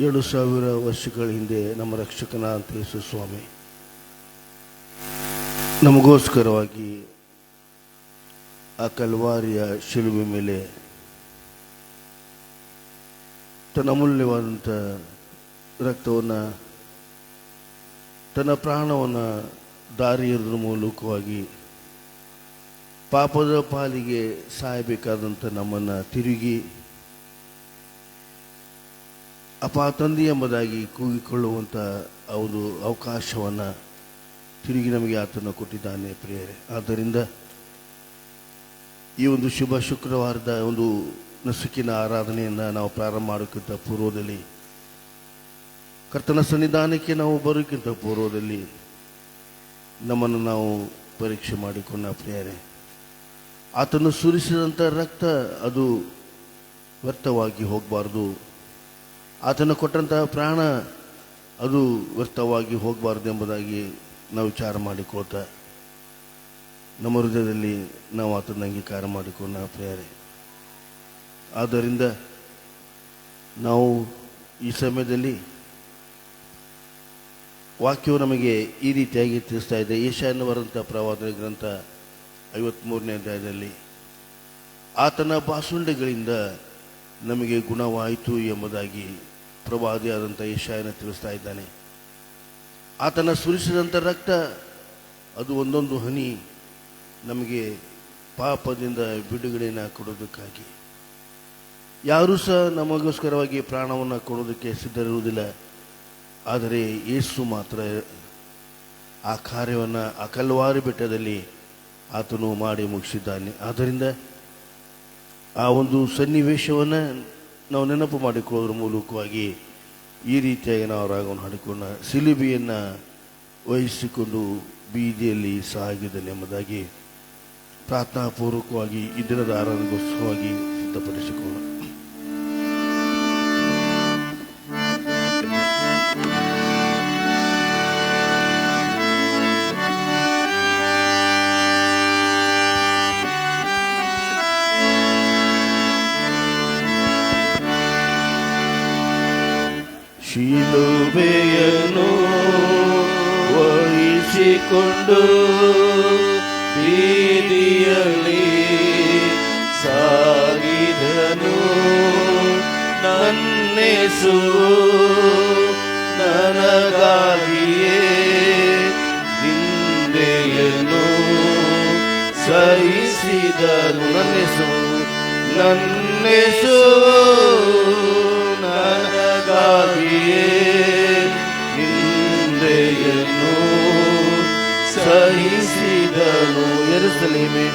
2000 ವರ್ಷಗಳ ಹಿಂದೆ ನಮ್ಮ ರಕ್ಷಕನಾದ ಯೇಸು ಸ್ವಾಮಿ ನಮಗೋಸ್ಕರವಾಗಿ ಆ ಕಲ್ವಾರಿಯ ಶಿಲುಬೆ ಮೇಲೆ ತನ್ನ ಅಮೂಲ್ಯವಾದಂಥ ರಕ್ತವನ್ನು ತನ್ನ ಪ್ರಾಣವನ್ನು ದಾರಿ ಎರೆದ್ರ ಮೂಲಕವಾಗಿ ಪಾಪದ ಪಾಲಿಗೆ ಸಾಯಬೇಕಾದಂಥ ನಮ್ಮನ್ನು ತಿರುಗಿ ಅಪ್ಪ ತಂದೆ ಎಂಬುದಾಗಿ ಕೂಗಿಕೊಳ್ಳುವಂಥ ಒಂದು ಅವಕಾಶವನ್ನು ತಿರುಗಿ ನಮಗೆ ಆತನು ಕೊಟ್ಟಿದ್ದಾನೆ ಪ್ರಿಯರೇ. ಆದ್ದರಿಂದ ಈ ಒಂದು ಶುಭ ಶುಕ್ರವಾರದ ಒಂದು ನಸುಕಿನ ಆರಾಧನೆಯನ್ನು ನಾವು ಪ್ರಾರಂಭ ಮಾಡೋಕ್ಕಿಂತ ಪೂರ್ವದಲ್ಲಿ, ಕರ್ತನ ಸನ್ನಿಧಾನಕ್ಕೆ ನಾವು ಬರೋಕ್ಕಿಂತ ಪೂರ್ವದಲ್ಲಿ ನಮ್ಮನ್ನು ನಾವು ಪರೀಕ್ಷೆ ಮಾಡಿಕೊಂಡ ಪ್ರಿಯರೇ. ಆತನು ಸುರಿಸಿದಂಥ ರಕ್ತ ಅದು ವ್ಯರ್ಥವಾಗಿ ಹೋಗಬಾರ್ದು, ಆತನು ಕೊಟ್ಟಂತಹ ಪ್ರಾಣ ಅದು ವ್ಯರ್ಥವಾಗಿ ಹೋಗಬಾರ್ದು ಎಂಬುದಾಗಿ ನಾವು ವಿಚಾರ ಮಾಡಿಕೊಳ್ತಾ ನಮ್ಮ ಹೃದಯದಲ್ಲಿ ನಾವು ಆತನ ಅಂಗೀಕಾರ ಮಾಡಿಕೊಂಡ ಪ್ರಿಯರೇ. ಆದ್ದರಿಂದ ನಾವು ಈ ಸಮಯದಲ್ಲಿ ವಾಕ್ಯವು ನಮಗೆ ಈ ರೀತಿಯಾಗಿ ತಿಳಿಸ್ತಾ ಇದೆ. ಯೆಶಾಯನು ಬರೆದಂಥ ಪ್ರವಾದನೆ ಗ್ರಂಥ 53ನೇ ಅಧ್ಯಾಯದಲ್ಲಿ ಆತನ ಬಾಸುಂಡೆಗಳಿಂದ ನಮಗೆ ಗುಣವಾಯಿತು ಎಂಬುದಾಗಿ ಪ್ರವಾದಿಯಾದಂಥ ಯೆಶಾಯನು ತಿಳಿಸ್ತಾ ಇದ್ದಾನೆ. ಆತನ ಸುರಿಸಿದಂಥ ರಕ್ತ ಅದು ಒಂದೊಂದು ಹನಿ ನಮಗೆ ಪಾಪದಿಂದ ಬಿಡುಗಡೆಯನ್ನು ಕೊಡೋದಕ್ಕಾಗಿ. ಯಾರೂ ಸಹ ನಮಗೋಸ್ಕರವಾಗಿ ಪ್ರಾಣವನ್ನು ಕೊಡೋದಕ್ಕೆ ಸಿದ್ಧರಿರುವುದಿಲ್ಲ, ಆದರೆ ಯೇಸು ಮಾತ್ರ ಆ ಕಾರ್ಯವನ್ನು ಆ ಕಲ್ವಾರಿ ಬೆಟ್ಟದಲ್ಲಿ ಆತನು ಮಾಡಿ ಮುಗಿಸಿದ್ದಾನೆ. ಆದ್ದರಿಂದ ಆ ಒಂದು ಸನ್ನಿವೇಶವನ್ನು ನಾವು ನೆನಪು ಮಾಡಿಕೊಳ್ಳೋದ್ರ ಮೂಲಕವಾಗಿ ಈ ರೀತಿಯಾಗಿ ನಾವು ರಾಗವನ್ನು ಹಾಡಿಕೊಂಡ ಸಿಲುಬೆಯನ್ನು ವಹಿಸಿಕೊಂಡು ಬೀದಿಯಲ್ಲಿ ಸಾಗಿದನು ಎಂಬುದಾಗಿ ಪ್ರಾರ್ಥನಾಪೂರ್ವಕವಾಗಿ ಈ ದಿನದ ಆರಾಧನೆಗೋಸ್ಕರವಾಗಿ ಸಿದ್ಧಪಡಿಸಿಕೊಳ್ಳೋಣ. ಶಿಲುಬೆಯನ್ನು ವಹಿಸಿಕೊಂಡು ಬೀದಿಯಲ್ಲಿ ಸಾಗಿದನು ನನ್ನೇಸು ನನಗಾಗಿಯೇ ನಿಂದೆಯನ್ನು ಸಹಿಸಿದನು. ನನ್ನೇಸು ನನಗಾಗಿಯೇ ನಿಂದೆಯನ್ನು ಸಹಿಸಿದನು. ಯೆರೂಸಲೇಮೇ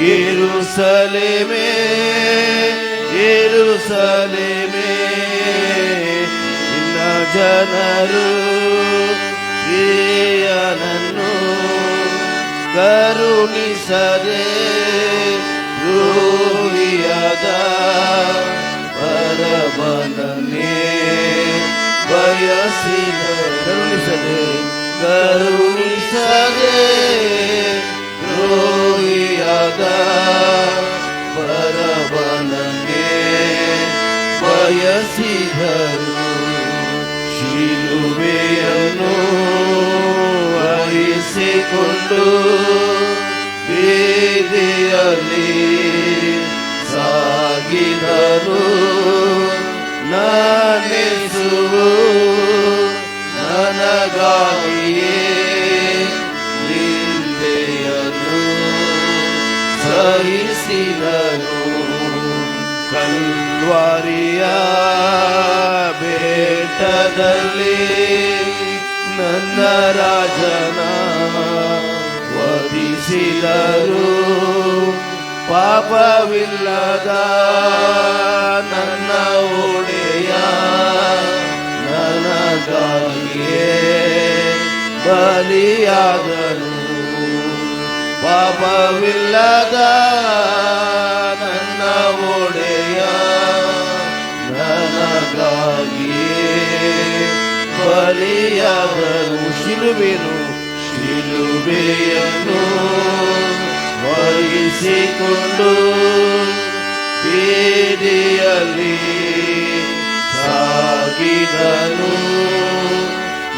ಯೆರೂಸಲೇಮೇ ಯೆರೂಸಲೇಮೇ ನಿನ್ನ ಜನರು ಪ್ರಿಯನನ್ನು ಕರುಣಿಸದೆ ದ್ರೋಹಿಯಾದ ಬರಬನನ್ನೇ ಕರುಣಿಸದೆ ದ್ರೋಹಿಯಾದ ಬರಬನನ್ನೇ ಬಯಸಿದರು. ಶಿಲುಬೆಯನ್ನು ವಹಿಸಿಕೊಂಡು ಬೀದಿಯಲ್ಲಿ ಸಾಗಿದರು ನನ್ನೇಸು ನನಗಾಗಿಯೇ ನಿಂದೆಯನ್ನು ಸಹಿಸಿದನು. ಕಲ್ವಾರಿಯ ಬೆಟ್ಟದಲ್ಲಿ ನನ್ನ ರಾಜನ ವಧಿಸಿದರು. ಪಾಪವಿಲ್ಲದ ನನ್ನ ಒಡೆಯ ನನಗಾಗಿಯೇ ಬಲಿಯಾದನು. ಪಾಪವಿಲ್ಲದ ನನ್ನ ಒಡೆಯ ನನಗಾಗಿಯೇ ಬಲಿಯಾದನು. ಶಿಲುಬೆಯನ್ನು ವಹಿಸಿಕೊಂಡು ಬೀದಿಯಲ್ಲಿ ಸಾಗಿ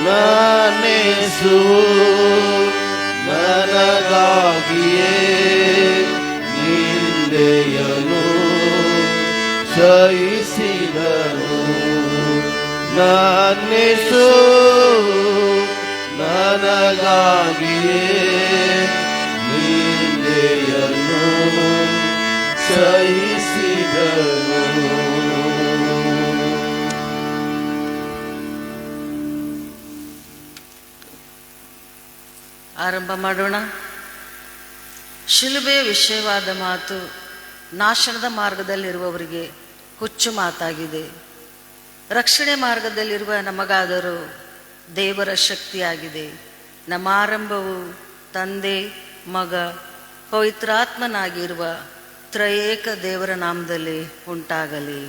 ನನ್ನೇಸು ನನಗಾಗಿಯೇ ನಿಂದೆಯನು ಸಹಿಸಿದನು. ನನ್ನೇಸು ನನಗಾಗಿಯೇ ನಿಂದೆಯನು ಸಹಿಸಿದನು. ಆರಂಭ ಮಾಡೋಣ. ಶಿಲುಬೆಯ ವಿಷಯವಾದ ಮಾತು ನಾಶನದ ಮಾರ್ಗದಲ್ಲಿರುವವರಿಗೆ ಹುಚ್ಚು ಮಾತಾಗಿದೆ. ರಕ್ಷಣೆ ಮಾರ್ಗದಲ್ಲಿರುವ ನಮಗಾದರೂ ದೇವರ ಶಕ್ತಿಯಾಗಿದೆ. ನಮ್ಮ ಆರಂಭವು ತಂದೆ, ಮಗ, ಪವಿತ್ರಾತ್ಮನಾಗಿರುವ ತ್ರಯೇಕ ದೇವರ ನಾಮದಲ್ಲಿ ಉಂಟಾಗಲಿ.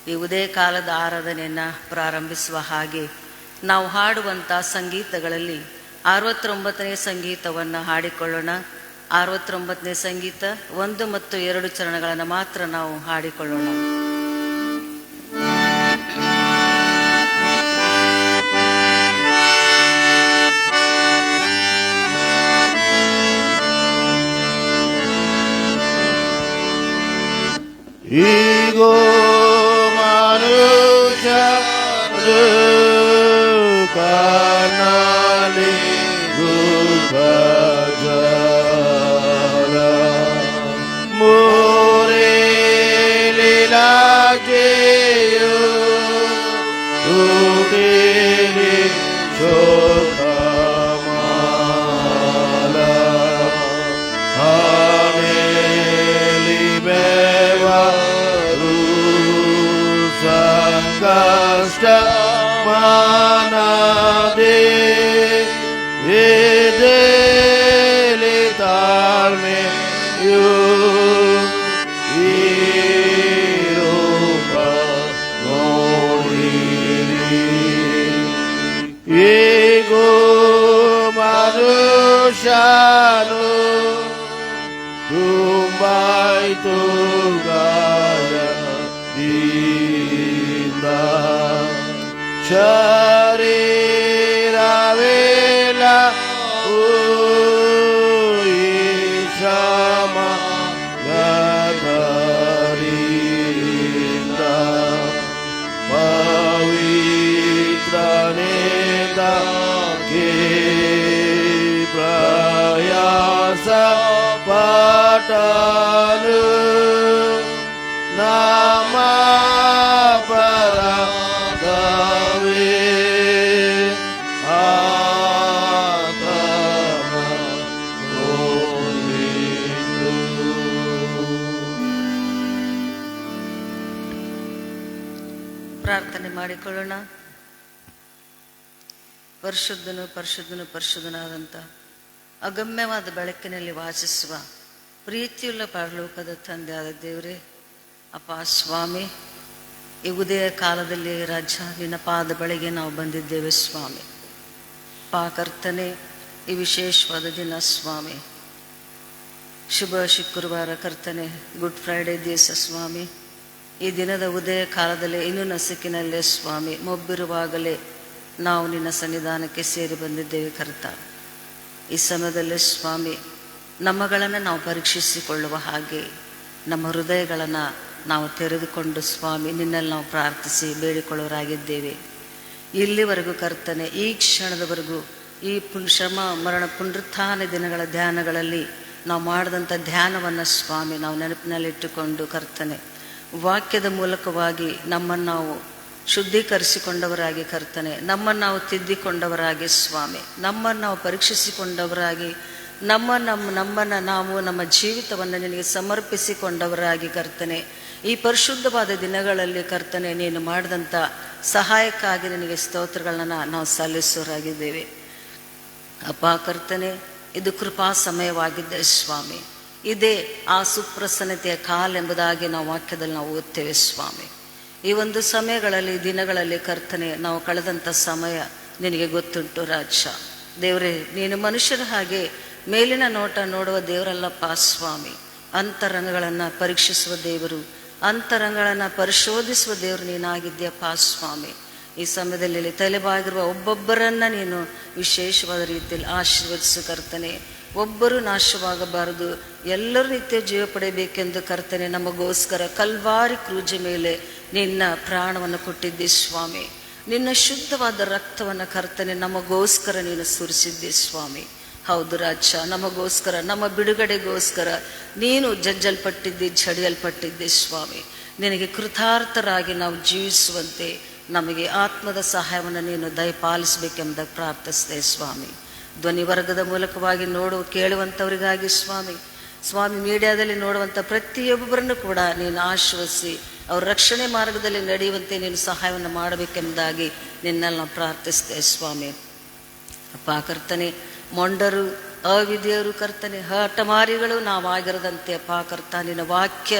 ಈ ಉದಯ ಕಾಲದ ಆರಾಧನೆಯನ್ನು ಪ್ರಾರಂಭಿಸುವ ಹಾಗೆ ನಾವು ಹಾಡುವಂಥ ಸಂಗೀತಗಳಲ್ಲಿ 69ನೇ ಸಂಗೀತವನ್ನು ಹಾಡಿಕೊಳ್ಳೋಣ. 69ನೇ ಸಂಗೀತ 1 ಮತ್ತು 2 ಚರಣಗಳನ್ನು ಮಾತ್ರ ನಾವು ಹಾಡಿಕೊಳ್ಳೋಣ. ಈಗೋ ಮನುಷ್ಯರು ಕಾಣಲಿ ಗುರುಜಾಲ ಮೋರೇಲಿಲಾಜೆಯು ಉಡಿಲಿ ಶೋಕಮಾಲ ಹಾನೇಲಿ ಬೇವರು ಸಂಕಷ್ಟ ಮಾನದೇ ಎದೆಲಿ ತಾಳ್ಮೆಯು ಈ ರೂಪ ನೋಡಿರಿ. ಈಗೋ ಮನುಷ್ಯನು ತುಂಬಾಯ್ತು ಗಾಯದಿಂದ ಶರೀರವೆಲ್ಲ ಶ್ರಮ ಗದರಿಂದ ಪವಿತ್ರನೇದ ಪ್ರಯಾಸ ಪಟನು ನಾಮ ಪರದವೇ ಆತನ ಹೋಗಿತು. ಪ್ರಾರ್ಥನೆ ಮಾಡಿಕೊಳ್ಳೋಣ. ಪರಿಶುದ್ಧನು ಪರಿಶುದ್ಧನು ಪರಿಶುದ್ಧನಾದಂಥ ಅಗಮ್ಯವಾದ ಬೆಳಕಿನಲ್ಲಿ ವಾಸಿಸುವ ಪ್ರೀತಿಯುಳ್ಳ ಪರಲೋಕದ ತಂದೆಯಾದ ದೇವರೇ, ಅಪ್ಪ ಸ್ವಾಮಿ, ಈ ಉದಯ ಕಾಲದಲ್ಲಿ ರಾಜ ನಿನ್ನ ಪಾದ ಬಳಿಗೆ ನಾವು ಬಂದಿದ್ದೇವೆ ಸ್ವಾಮಿ. ಕರ್ತನೆ, ಈ ವಿಶೇಷವಾದ ದಿನ ಸ್ವಾಮಿ, ಶುಭ ಶುಕ್ರವಾರ ಕರ್ತನೆ, ಗುಡ್ ಫ್ರೈಡೇ ದಿವಸ ಸ್ವಾಮಿ. ಈ ದಿನದ ಉದಯ ಕಾಲದಲ್ಲಿ ಇನ್ನೂ ನಸುಕಿನಲ್ಲೇ ಸ್ವಾಮಿ ಮೊಬ್ಬಿರುವಾಗಲೇ ನಾವು ನಿನ್ನ ಸನ್ನಿಧಾನಕ್ಕೆ ಸೇರಿ ಬಂದಿದ್ದೇವೆ ಕರ್ತ. ಈ ಸಮಯದಲ್ಲಿ ಸ್ವಾಮಿ ನಮ್ಮಗಳನ್ನು ನಾವು ಪರೀಕ್ಷಿಸಿಕೊಳ್ಳುವ ಹಾಗೆ ನಮ್ಮ ಹೃದಯಗಳನ್ನು ನಾವು ತೆರೆದುಕೊಂಡು ಸ್ವಾಮಿ ನಿನ್ನಲ್ಲಿ ನಾವು ಪ್ರಾರ್ಥಿಸಿ ಬೇಡಿಕೊಳ್ಳೋರಾಗಿದ್ದೇವೆ. ಇಲ್ಲಿವರೆಗೂ ಕರ್ತನೆ, ಈ ಕ್ಷಣದವರೆಗೂ ಈ ಶ್ರಮ ಮರಣ ಪುನರುತ್ಥಾನ ದಿನಗಳ ಧ್ಯಾನಗಳಲ್ಲಿ ನಾವು ಮಾಡಿದಂಥ ಧ್ಯಾನವನ್ನು ಸ್ವಾಮಿ ನಾವು ನೆನಪಿನಲ್ಲಿಟ್ಟುಕೊಂಡು ಕರ್ತನೆ, ವಾಕ್ಯದ ಮೂಲಕವಾಗಿ ನಮ್ಮನ್ನು ನಾವು ಶುದ್ಧೀಕರಿಸಿಕೊಂಡವರಾಗಿ ಕರ್ತನೆ, ನಮ್ಮನ್ನು ನಾವು ತಿದ್ದಿಕೊಂಡವರಾಗಿ ಸ್ವಾಮಿ, ನಮ್ಮನ್ನು ನಾವು ಪರೀಕ್ಷಿಸಿಕೊಂಡವರಾಗಿ ನಮ್ಮನ್ನು ನಾವು ನಮ್ಮ ಜೀವಿತವನ್ನು ನಿನಗೆ ಸಮರ್ಪಿಸಿಕೊಂಡವರಾಗಿ ಕರ್ತನೆ, ಈ ಪರಿಶುದ್ಧವಾದ ದಿನಗಳಲ್ಲಿ ಕರ್ತನೆ ನೀನು ಮಾಡಿದಂಥ ಸಹಾಯಕ್ಕಾಗಿ ನಿನಗೆ ಸ್ತೋತ್ರಗಳನ್ನ ನಾವು ಸಲ್ಲಿಸೋರಾಗಿದ್ದೇವೆ. ಅಪ್ಪ ಕರ್ತನೆ, ಇದು ಕೃಪಾ ಸಮಯವಾಗಿದ್ದೆ ಸ್ವಾಮಿ, ಇದೇ ಆ ಸುಪ್ರಸನ್ನತೆಯ ಕಾಲೆಂಬುದಾಗಿ ನಾವು ವಾಕ್ಯದಲ್ಲಿ ನಾವು ಓದ್ತೇವೆ ಸ್ವಾಮಿ. ಈ ಒಂದು ಸಮಯಗಳಲ್ಲಿ ದಿನಗಳಲ್ಲಿ ಕರ್ತನೆ ನಾವು ಕಳೆದಂಥ ಸಮಯ ನಿನಗೆ ಗೊತ್ತುಂಟು ರಾಜ ದೇವರೇ. ನೀನು ಮನುಷ್ಯರ ಹಾಗೆ ಮೇಲಿನ ನೋಟ ನೋಡುವ ದೇವರಲ್ಲಪ್ಪ ಸ್ವಾಮಿ, ಅಂತರಂಗಗಳನ್ನು ಪರೀಕ್ಷಿಸುವ ದೇವರು, ಅಂತರಂಗಗಳನ್ನು ಪರಿಶೋಧಿಸುವ ದೇವರು ನೀನಾಗಿದ್ಯಪ್ಪ ಸ್ವಾಮಿ. ಈ ಸಮಯದಲ್ಲಿ ಇಲ್ಲಿ ತಲೆಬಾಗಿರುವ ಒಬ್ಬೊಬ್ಬರನ್ನ ನೀನು ವಿಶೇಷವಾದ ರೀತಿಯಲ್ಲಿ ಆಶೀರ್ವದಿಸು ಕರ್ತನೆ. ಒಬ್ಬರು ನಾಶವಾಗಬಾರದು, ಎಲ್ಲರೂ ನಿತ್ಯ ಜೀವ ಪಡೆಯಬೇಕೆಂದು ಕರ್ತನೆ ನಮಗೋಸ್ಕರ ಕಲ್ವಾರಿ ಕ್ರೂಜೆ ಮೇಲೆ ನಿನ್ನ ಪ್ರಾಣವನ್ನು ಕೊಟ್ಟಿದ್ದೆ ಸ್ವಾಮಿ. ನಿನ್ನ ಶುದ್ಧವಾದ ರಕ್ತವನ್ನು ಕರ್ತನೆ ನಮಗೋಸ್ಕರ ನೀನು ಸುರಿಸಿದ್ದೆ ಸ್ವಾಮಿ. ಹೌದು ರಾಜ, ನಮಗೋಸ್ಕರ, ನಮ್ಮ ಬಿಡುಗಡೆಗೋಸ್ಕರ ನೀನು ಜಜ್ಜಲ್ಪಟ್ಟಿದ್ದೆ, ಝಡಿಯಲ್ಪಟ್ಟಿದ್ದೆ ಸ್ವಾಮಿ. ನಿನಗೆ ಕೃತಾರ್ಥರಾಗಿ ನಾವು ಜೀವಿಸುವಂತೆ ನಮಗೆ ಆತ್ಮದ ಸಹಾಯವನ್ನು ನೀನು ದಯಪಾಲಿಸಬೇಕೆಂಬುದಾಗಿ ಪ್ರಾರ್ಥಿಸಿದೆ ಸ್ವಾಮಿ. ಧ್ವನಿವರ್ಗದ ಮೂಲಕವಾಗಿ ಕೇಳುವಂಥವರಿಗಾಗಿ ಸ್ವಾಮಿ ಮೀಡಿಯಾದಲ್ಲಿ ನೋಡುವಂಥ ಪ್ರತಿಯೊಬ್ಬರನ್ನು ಕೂಡ ನೀನು ಆಶ್ವಸಿಸಿ ಅವ್ರ ರಕ್ಷಣೆ ಮಾರ್ಗದಲ್ಲಿ ನಡೆಯುವಂತೆ ನೀನು ಸಹಾಯವನ್ನು ಮಾಡಬೇಕೆಂಬುದಾಗಿ ನಿನ್ನಲ್ಲಿ ನಾವು ಪ್ರಾರ್ಥಿಸಿದೆ ಸ್ವಾಮಿ. ಅಪ್ಪ ಕರ್ತನೆ, ಮೊಂಡರು, ಅವಿದ್ಯರು ಕರ್ತನೆ, ಹಠಮಾರಿಗಳು ನಾವಾಗಿರದಂತೆ ಅಪ್ಪ ಕರ್ತ, ನಿನ್ನ ವಾಕ್ಯ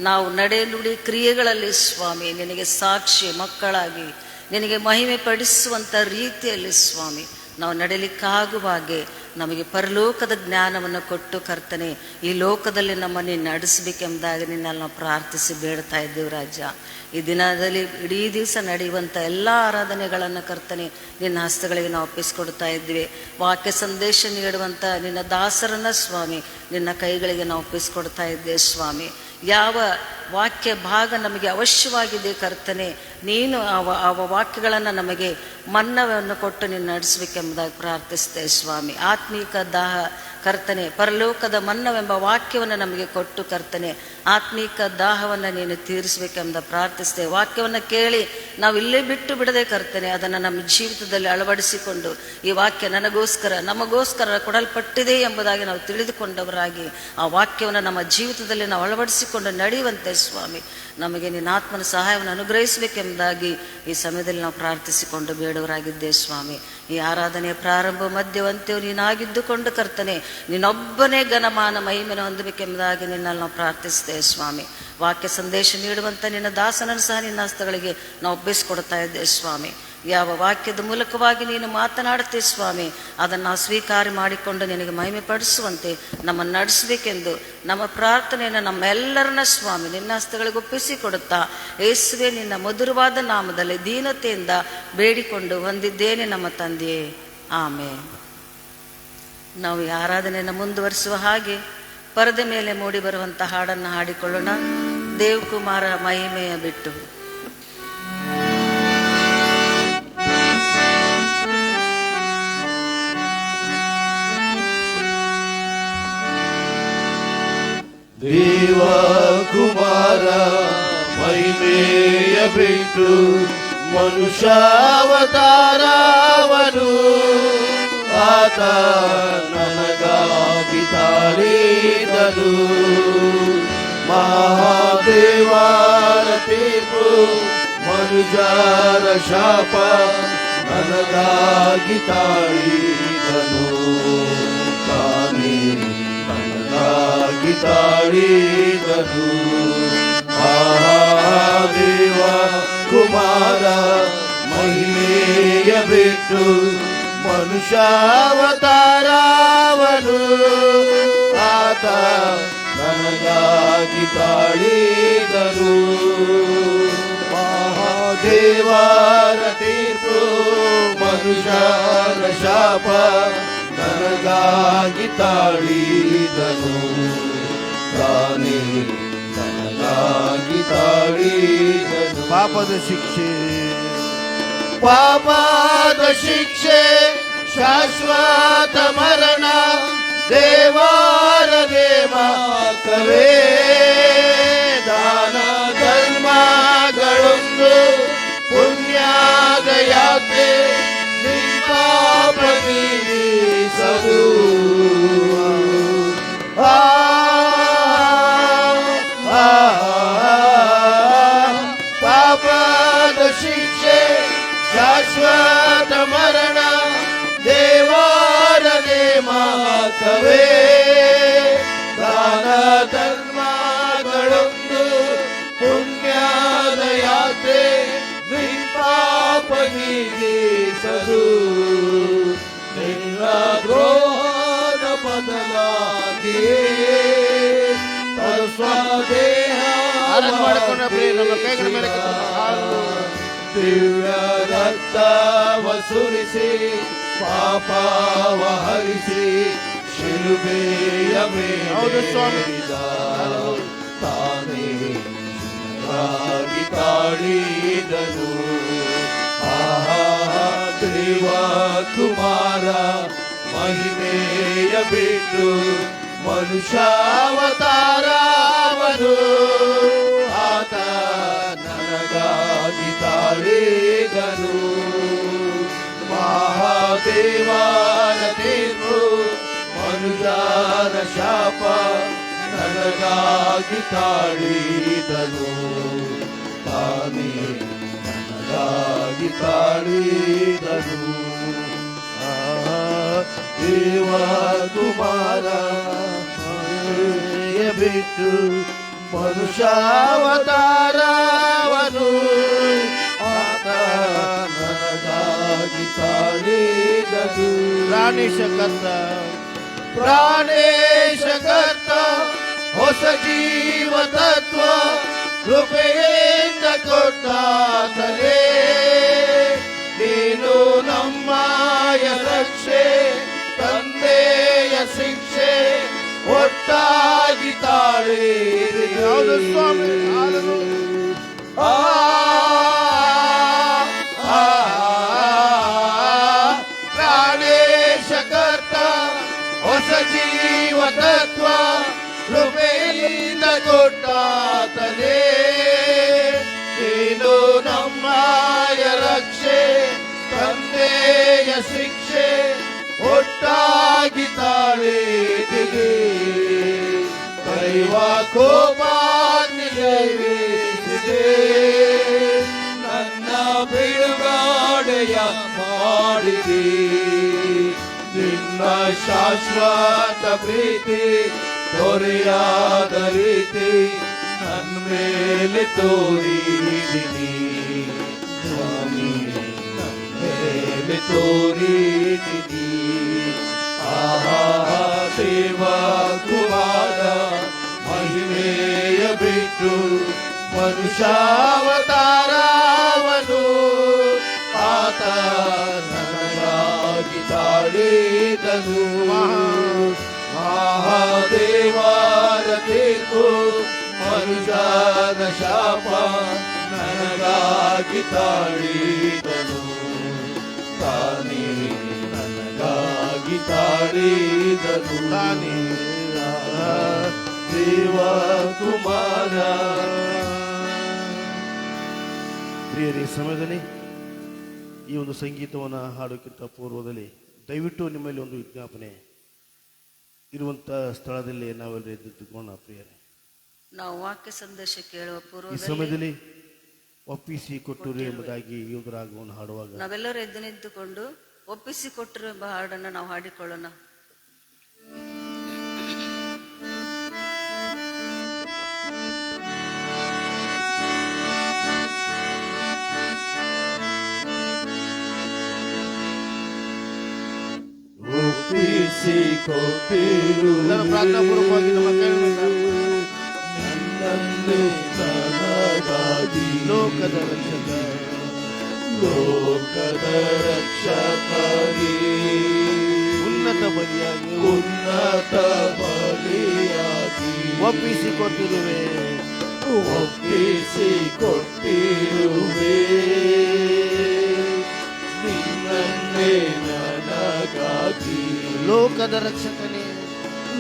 ನಾವು ನಡೆ ನುಡಿ ಕ್ರಿಯೆಗಳಲ್ಲಿ ಸ್ವಾಮಿ ನಿನಗೆ ಸಾಕ್ಷಿ ಮಕ್ಕಳಾಗಿ ನಿನಗೆ ಮಹಿಮೆ ಪಡಿಸುವಂಥ ರೀತಿಯಲ್ಲಿ ಸ್ವಾಮಿ ನಾವು ನಡೆಯಲಿಕ್ಕಾಗುವ ಹಾಗೆ ನಮಗೆ ಪರಲೋಕದ ಜ್ಞಾನವನ್ನು ಕೊಟ್ಟು ಕರ್ತನೆ ಈ ಲೋಕದಲ್ಲಿ ನಮ್ಮನ್ನು ನಡೆಸಬೇಕೆಂಬುದಾಗಿ ನಿನ್ನಲ್ಲಿ ನಾವು ಪ್ರಾರ್ಥಿಸಿ ಬೇಡ್ತಾ ಇದ್ದೇವೆ ರಾಜ. ಈ ದಿನದಲ್ಲಿ ಇಡೀ ದಿವಸ ನಡೆಯುವಂಥ ಎಲ್ಲ ಆರಾಧನೆಗಳನ್ನು ಕರ್ತನೆ ನಿನ್ನ ಹಸ್ತಗಳಿಗೆ ನಾವು ಒಪ್ಪಿಸ್ಕೊಡ್ತಾ ಇದ್ದೀವಿ. ವಾಕ್ಯ ಸಂದೇಶ ನೀಡುವಂಥ ನಿನ್ನ ದಾಸರನ್ನ ಸ್ವಾಮಿ ನಿನ್ನ ಕೈಗಳಿಗೆ ನಾವು ಒಪ್ಪಿಸ್ಕೊಡ್ತಾ ಇದ್ದೇವೆ ಸ್ವಾಮಿ. ಯಾವ ವಾಕ್ಯ ಭಾಗ ನಮಗೆ ಅವಶ್ಯವಾಗಿದೆ ಕರ್ತನೆ, ನೀನು ಆ ವಾಕ್ಯಗಳನ್ನು ನಮಗೆ ಮನ್ನವನ್ನು ಕೊಟ್ಟು ನೀನು ನಡೆಸಬೇಕೆಂಬುದಾಗಿ ಪ್ರಾರ್ಥಿಸ್ತೇವೆ ಸ್ವಾಮಿ. ಆತ್ಮೀಕ ದಾಹ ಕರ್ತನೆ, ಪರಲೋಕದ ಮನ್ನವೆಂಬ ವಾಕ್ಯವನ್ನು ನಮಗೆ ಕೊಟ್ಟು ಕರ್ತನೆ ಆತ್ಮೀಕ ದಾಹವನ್ನು ನೀನು ತೀರಿಸಬೇಕೆಂಬ ಪ್ರಾರ್ಥಿಸ್ತೇವೆ. ವಾಕ್ಯವನ್ನು ಕೇಳಿ ನಾವು ಇಲ್ಲೇ ಬಿಟ್ಟು ಬಿಡದೆ ಕರ್ತನೆ ಅದನ್ನು ನಮ್ಮ ಜೀವಿತದಲ್ಲಿ ಅಳವಡಿಸಿಕೊಂಡು ಈ ವಾಕ್ಯ ನಮಗೋಸ್ಕರ ಕೊಡಲ್ಪಟ್ಟಿದೆ ಎಂಬುದಾಗಿ ನಾವು ತಿಳಿದುಕೊಂಡವರಾಗಿ ಆ ವಾಕ್ಯವನ್ನು ನಮ್ಮ ಜೀವಿತದಲ್ಲಿ ನಾವು ಅಳವಡಿಸಿಕೊಂಡು ನಡೆಯುವಂತೆ ಸ್ವಾಮಿ ನಮಗೆ ನಿನ್ನ ಆತ್ಮನ ಸಹಾಯವನ್ನು ಅನುಗ್ರಹಿಸಬೇಕೆಂಬುದಾಗಿ ಈ ಸಮಯದಲ್ಲಿ ನಾವು ಪ್ರಾರ್ಥಿಸಿಕೊಂಡು ಬೇಡವರಾಗಿದ್ದೇವೆ ಸ್ವಾಮಿ. ಈ ಆರಾಧನೆಯ ಪ್ರಾರಂಭ ಮಧ್ಯವನ್ತೆಯು ನೀನಾಗಿದ್ದುಕೊಂಡು ಕರ್ತನೆ ನೀನೊಬ್ಬನೇ ಘನಮಾನ ಮಹಿಮೆಯನ್ನು ಹೊಂದಬೇಕೆಂಬುದಾಗಿ ನಿನ್ನಲ್ಲಿ ನಾವು ಪ್ರಾರ್ಥಿಸ್ತೇವೆ ಸ್ವಾಮಿ. ವಾಕ್ಯ ಸಂದೇಶ ನೀಡುವಂಥ ನಿನ್ನ ದಾಸನನ್ನು ಸಹ ನಿನ್ನ ಹಸ್ತಗಳಿಗೆ ನಾವು ಒಪ್ಪಿಸಿಕೊಡ್ತಾ ಇದ್ದೇವೆ ಸ್ವಾಮಿ. ಯಾವ ವಾಕ್ಯದ ಮೂಲಕವಾಗಿ ನೀನು ಮಾತನಾಡುತ್ತೇವೆ ಸ್ವಾಮಿ ಅದನ್ನು ನಾವು ಸ್ವೀಕಾರ ಮಾಡಿಕೊಂಡು ನಿನಗೆ ಮಹಿಮೆ ಪಡಿಸುವಂತೆ ನಮ್ಮನ್ನು ನಡೆಸಬೇಕೆಂದು ನಮ್ಮ ಪ್ರಾರ್ಥನೆಯನ್ನು ನಮ್ಮೆಲ್ಲರನ್ನ ಸ್ವಾಮಿ ನಿನ್ನ ಹಸ್ತಗಳಿಗೆ ಒಪ್ಪಿಸಿಕೊಡುತ್ತಾ ಯೇಸುವೆ ನಿನ್ನ ಮಧುರವಾದ ನಾಮದಲ್ಲಿ ದೀನತೆಯಿಂದ ಬೇಡಿಕೊಂಡು ಹೊಂದಿದ್ದೇನೆ ನಮ್ಮ ತಂದೆಯೇ, ಆಮೇಲೆ. ನಾವು ಈ ಆರಾಧನೆಯನ್ನು ಮುಂದುವರಿಸುವ ಹಾಗೆ ಪರದೆ ಮೇಲೆ ಮೂಡಿ ಬರುವಂಥ ಹಾಡನ್ನು ಹಾಡಿಕೊಳ್ಳೋಣ. ದೇವಕುಮಾರ ಮಹಿಮೆಯ ಬಿಟ್ಟು. ದೇವಕುಮಾರ ಮಹಿಮೆಯ ಬಿಟ್ಟು ಮನುಷ್ಯಾವತಾರವನು ಆತ ನನಗಾಗಿ ತಾಳಿದನು. ಮಹಾದೇವರ ತೀರ್ಪು ಮನುಜರ ಶಾಪ ನನಗಾಗಿ ತಾಳಿದನು. ತಾನೇ ನನಗಾಗಿ ತಾಳಿದನು. ದೇವ ಕುಮಾರ ಮಹಿಮೆಯ ಬಿಟ್ಟು ಮನುಷ್ಯಾವತಾರವನು ಆತ ನನಗಾಗಿ ತಾಳಿದನು. ಮಹಾದೇವರ ತೀರ್ಪು ಮನುಷ್ಯರ ಶಾಪ ನನಗಾಗಿ ತಾಳಿದನು. ತಾನೇ ನನಗಾಗಿ ತಾಳಿದನು. ಪಾಪದ ಶಿಕ್ಷೆ ಶಾಶ್ವತ ಮರಣ ದೇವರ ನೇಮಕವೇ. ದಾನ ಧರ್ಮಗಳೊಂದು ಪುಣ್ಯದ ಯಾತ್ರೆ ನಿಪಾಪ ತೀರಿಸದು. ಪಾಪದ ಶಿಕ್ಷೆ ಶಾಶ್ವತ ಮರಣ ದೇವರ ನೇಮಕವೇ. ದಾನ ಧರ್ಮಗಳೊಂದು ಪುಣ್ಯದ ಯಾತ್ರೆ ನಿಪಾಪ ನೀಗಿಸದು. ನಿನ್ನ ದ್ರೋಹದ ಬದಲಾಗಿ ಸ್ವದೇಹ ಮಾಡಿಕೊಂಡ ನಮ್ಮ ಕೈಗಳ ಮೇಲೆ ದಿವ್ಯ ರಕ್ತವ ಸುರಿಸಿ ಪಾಪವ ಹರಿಸಿ ಶಿಲುಬೆಯ ಹೌದು ಸ್ವಾಮಿ. ಮೇಲಿದ್ದ ತಾನೇ ರಾಗಿ ತಾಳಿದನು. ಆಹಾ ದೇವ ಕುಮಾರ ಮಹಿಮೆಯ ಬಿಟ್ಟು ಮನುಷ್ಯಾವತಾರವನು ಆತ ನನಗಾಗಿ ತಾಳಿದನು. ಮಹಾದೇವನ ತೀರ್ಪು ಮನುಜರ ಶಾಪ ನನಗಾಗಿ ತಾಳಿದನು. ತಾನೇ ನನಗಾಗಿ ತಾಳಿದನು. ದೇವ ಕುಮಾರ ಬಿಟ್ಟು ಮನುಷ್ಯಾವತಾರವನು ಆತ ನನಗಾಗಿ ತಾಳಿದನು. ಪ್ರಾಣೇಶ ಕರ್ತ ಹೊಸ ಜೀವ ತತ್ವ ಕೃಪೆಯಿಂದ ಕೊಟ್ಟಾತನೇ. ನೀನು ನಮ್ಮಯ ರಕ್ಷೆ ತಂದೆಯ ಶಿಕ್ಷೆ ಒಟ್ಟಾಗಿ ತಾಳಿರಿ. ಹೌದು ಸ್ವಾಮಿ. ಪ್ರಾಣೇಶ ಕರ್ತ ಹೊಸ ಜೀವ ತತ್ವ ಕೃಪೆಯಿಂದ ಕೊಟ್ಟಾತನೇ. ನೀನು ನಮ್ಮಯ ರಕ್ಷೆ ತಂದೆಯ ಶಿಕ್ಷೆ ಒಟ್ಟಾಗಿ ತಾಳಿದಿರಿ. ದೈವ ಕೋಪಾನ್ವಿಸಿದೆ ನನ್ನ ಬಿಡುಗಡೆಯ ಮಾಡಿದಿ. ನಿನ್ನ ಶಾಶ್ವತ ಪ್ರೀತಿ ದೊರೆಯಾದ ರೀತಿ ನನ್ನ ಮೇಲೆ ತೋರಿದಿನಿ ಸ್ವಾಮಿ, ನನ್ನ ಮೇಲೆ ತೋರಿದಿನಿ. ಆಹಾ ದೇವ ಕುಮಾರ ಮಹಿಮೆಯ ಬಿಟ್ಟು ಮನುಷ್ಯಾವತಾರವನು ಆತ ನನಗಾಗಿ ತಾಳಿದನು. ಮಹಾದೇವರ ತೀರ್ಪು ಮನುಜನ ಶಾಪ ನನಗಾಗಿ ತಾಳಿದನು. ತಾನೇ ನನಗಾಗಿ ತಾಳಿದನು. ದೇವ ಕುಮಾರ. ಪ್ರಿಯರೇ, ಈ ಸಮಯದಲ್ಲಿ ಈ ಒಂದು ಸಂಗೀತವನ್ನು ಹಾಡೋಕ್ಕಿಂತ ಪೂರ್ವದಲ್ಲಿ ದಯವಿಟ್ಟು ನಿಮ್ಮಲ್ಲಿ ಒಂದು ವಿಜ್ಞಾಪನೆ. ಇರುವಂಥ ಸ್ಥಳದಲ್ಲಿ ನಾವೆಲ್ಲರೂ ಎದ್ದುಕೊಳ್ಳೋಣ. ಪ್ರಿಯರೇ, ನಾವು ವಾಕ್ಯ ಸಂದೇಶ ಕೇಳುವ ಈ ಪೂರ್ವದಲ್ಲಿ ಸಮಯದಲ್ಲಿ ಒಪ್ಪಿಸಿ ಕೊಟ್ಟರು ಎಂಬುದಾಗಿ ಈ ಒಂದು ರಾಗವನ್ನು ಹಾಡುವಾಗ ನಾವೆಲ್ಲರೂ ಎದ್ದು ನಿಂತುಕೊಂಡು ಒಪ್ಪಿಸಿ ಕೊಟ್ಟರು ಎಂಬ ಹಾಡನ್ನು ನಾವು ಹಾಡಿಕೊಳ್ಳೋಣ. ಒಪ್ಪಿಸಿ ಕೊಟ್ಟಿರು ಪ್ರಾರ್ಥನಾಪೂರ್ವಕವಾಗಿ ನಮ್ಮ ಕೈಗಳನ್ನು ನನ್ನನ್ನು ನನಗಾಗಿ ಲೋಕದ ರಕ್ಷಕ ಲೋಕದ ರಕ್ಷಕಾಗಿ ಉನ್ನತ ಬಲಿಯಾಗಿ ಉನ್ನತ ಬಲಿಯಾಗಿ ಒಪ್ಪಿಸಿ ಕೊಟ್ಟಿರುವೆ. ಒಪ್ಪಿಸಿ ಕೊಟ್ಟಿರುವೆ ನಿನ್ನನ್ನೇ ನನಗಾಗಿ. ಲೋಕದ ರಕ್ಷಕನೇ,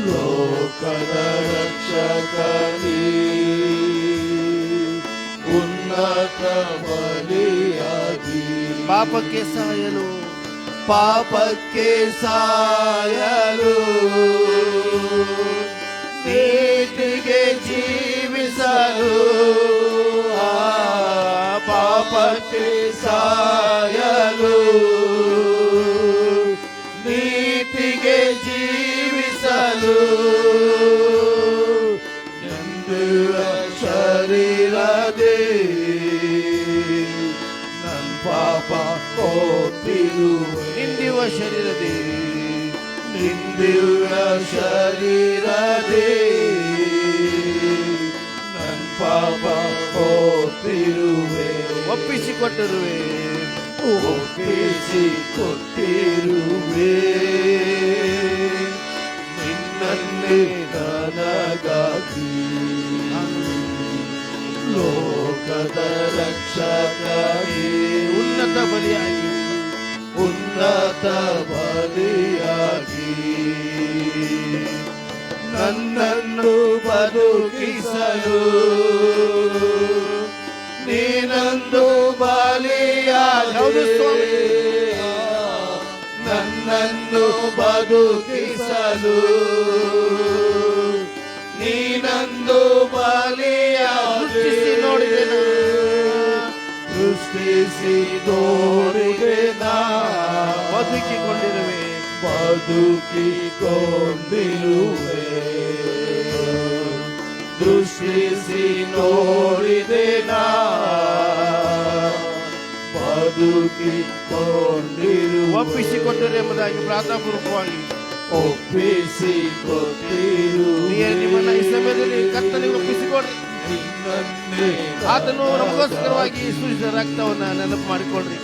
ಲೋಕದ ರಕ್ಷಕನೇ ಉನ್ನತ ಬಲಿಯಾಗಿ ಪಾಪಕ್ಕೆ ಸಾಯಲು ಪಾಪಕ್ಕೆ ಸಾಯಲು ನೀತಿಗೆ ಜೀವಿಸಲು ಪಾಪಕ್ಕೆ ಸಾಯಲು ನೀತಿಗೆ ಜೀವಿಸಲು ಎಂದಿರುವ ಶರೀರದೇ ನನ್ನ ಪಾಪ ಕೋಟಿರುವೆ. ನಿಂದಿವ ಶರೀರದೇ ನಿಂದಿರುವ ಶರೀರದೇ ನನ್ನ ಪಾಪ ಕೋಟಿರುವೆ. ಒಪ್ಪಿಸಿಕೊಟ್ಟಿರುವೆ ಒಪ್ಪಿಸಿಕೊಟ್ಟಿರುವೆ ನಿನ್ನನ್ನೇ ನನಗಾಗಿ ಲೋಕದ ರಕ್ಷಕಾಗಿ ಉನ್ನತ ಬಲಿಯಾಗಿ ಉನ್ನತ ಬಲಿಯಾಗಿ ನನ್ನನ್ನು ಬದುಕಿಸಲು ನೀನಂದು ಹೌದು ಸ್ವಾಮಿ. ಬಲಿಯಾಗಿ ನನ್ನನ್ನು ಬದುಕಿಸಲು ನೀನಂದು ಬಲಿಯಾಗಿ ದೃಷ್ಟಿಸಿ ನೋಡಿದೆ ನಾ. ದೃಷ್ಟಿಸಿ ನೋಡಿದೆ ನಾ. ಬದುಕಿಕೊಂಡಿರುವೆ ಬದುಕಿಕೊಂಡಿರುವೆ ದೃಷ್ಟಿಸಿ ನೋಡಿದೆ ನಾ. ಬದುಕಿಕೊಂಡಿರುವೆ ಒಪ್ಪಿಸಿಕೊಟ್ಟರು ಎಂಬುದಾಗಿ ಪ್ರಾರ್ಥನಾಪೂರ್ವಕವಾಗಿ ಒಪ್ಪಿಸಿಕೊಟ್ಟಿರುವೆ ನಿಮ್ಮನ್ನ ಈ ಸಮಯದಲ್ಲಿ ಕರ್ತನಿಗೆ ಒಪ್ಪಿಸಿಕೊಡ್ರಿ. ನಿನ್ನನ್ನೇ ಆತನು ನಮಗೋಸ್ಕರವಾಗಿ ಸುರಿಸಿದ ರಕ್ತವನ್ನ ನೆನಪು ಮಾಡಿಕೊಡ್ರಿ.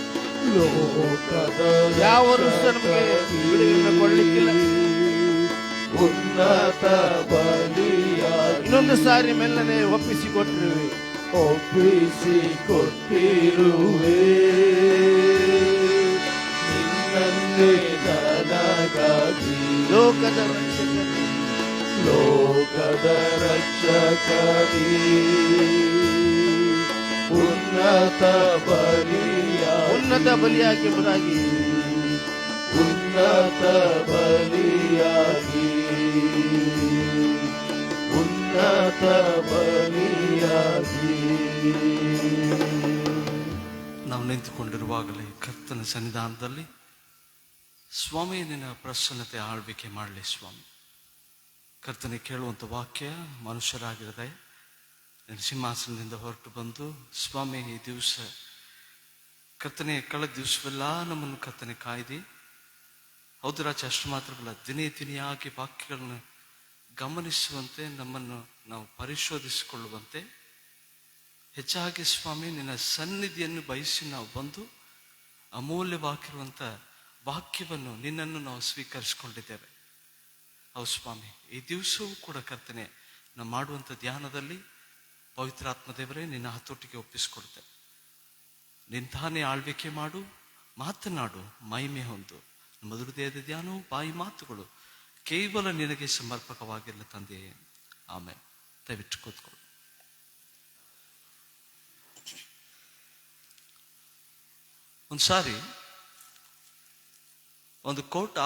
ಲೋಕದ ಯಾವರು ನಮಗೆ ಬಿಡುಗಡೆಯನ್ನು ಕೊಡ್ಲಿಕ್ಕಿಲ್ಲ. ಉನ್ನತ ಬಲಿಯಾಗಿ ಇನ್ನೊಂದು ಸಾರಿ ಮೆಲ್ಲನೆ ಒಪ್ಪಿಸಿಕೊಟ್ಟಿರುವೆ ಒಪ್ಪಿಸಿಕೊಟ್ಟಿರುವೆ ನಿನ್ನನ್ನೇ ನನಗಾಗಿ ಲೋಕದ ರಕ್ಷಕನೇ. ಲೋಕದ ರಕ್ಷಕನೇ ಉನ್ನತ ಬಲಿಯಾಗಿ ಉನ್ನತ ಬಲಿಯಾಗಿ ಎಂಬುದಾಗಿ ಉನ್ನತ ಬಲಿಯಾಗಿ ಉನ್ನತ ಬಲಿಯಾಗಿ ನಾವು ನಿಂತುಕೊಂಡಿರುವಾಗಲೇ ಕರ್ತನ ಸನ್ನಿಧಾನದಲ್ಲಿ ಸ್ವಾಮಿ ನಿನ್ನ ಪ್ರಸನ್ನತೆ ಆಳ್ವಿಕೆ ಮಾಡಲಿ ಸ್ವಾಮಿ. ಕರ್ತನೆ ಕೇಳುವಂಥ ವಾಕ್ಯ ಮನುಷ್ಯರಾಗಿರದೆ ನಿನ್ನ ಸಿಂಹಾಸನದಿಂದ ಹೊರಟು ಬಂದು ಸ್ವಾಮಿ ಈ ದಿವಸ ಕರ್ತನೆ ಕಳೆದ ದಿವಸವೆಲ್ಲ ನಮ್ಮನ್ನು ಕರ್ತನೆ ಕಾಯ್ದು ಹೌದು ರಾಜ ಅಷ್ಟು ಮಾತ್ರವಲ್ಲ ದಿನೇ ದಿನಿಯಾಗಿ ವಾಕ್ಯಗಳನ್ನು ಗಮನಿಸುವಂತೆ ನಮ್ಮನ್ನು ನಾವು ಪರಿಶೋಧಿಸಿಕೊಳ್ಳುವಂತೆ ಹೆಚ್ಚಾಗಿ ಸ್ವಾಮಿ ನಿನ್ನ ಸನ್ನಿಧಿಯನ್ನು ಬಯಸಿ ನಾವು ಬಂದು ಅಮೂಲ್ಯವಾಗಿರುವಂಥ ವಾಕ್ಯವನ್ನು ನಿನ್ನನ್ನು ನಾವು ಸ್ವೀಕರಿಸಿಕೊಂಡಿದ್ದೇವೆ. ಹೌದು ಸ್ವಾಮಿ, ಈ ದಿವಸವೂ ಕೂಡ ಕರ್ತನೆ ನಾವು ಮಾಡುವಂಥ ಧ್ಯಾನದಲ್ಲಿ ಪವಿತ್ರಾತ್ಮ ದೇವರೇ ನಿನ್ನ ಹತೋಟಿಗೆ ಒಪ್ಪಿಸಿಕೊಡ್ತೇವೆ. ನಿಂತಾನೇ ಆಳ್ವಿಕೆ ಮಾಡು, ಮಾತನಾಡು, ಮಹಿಮೆ ಹೊಂದು. ನಮ್ಮ ಹೃದಯದ ಧ್ಯಾನವು ಬಾಯಿ ಮಾತುಗಳು ಕೇವಲ ನಿನಗೆ ಸಮರ್ಪಕವಾಗಿರಲಿ ತಂದೆಯೇ. ಆಮೇಲೆ ದಯವಿಟ್ಟು ಕೂತ್ಕೊಳ್ಳಿ. ಒಂದು ಸಾರಿ ಒಂದು ಕೋರ್ಟ್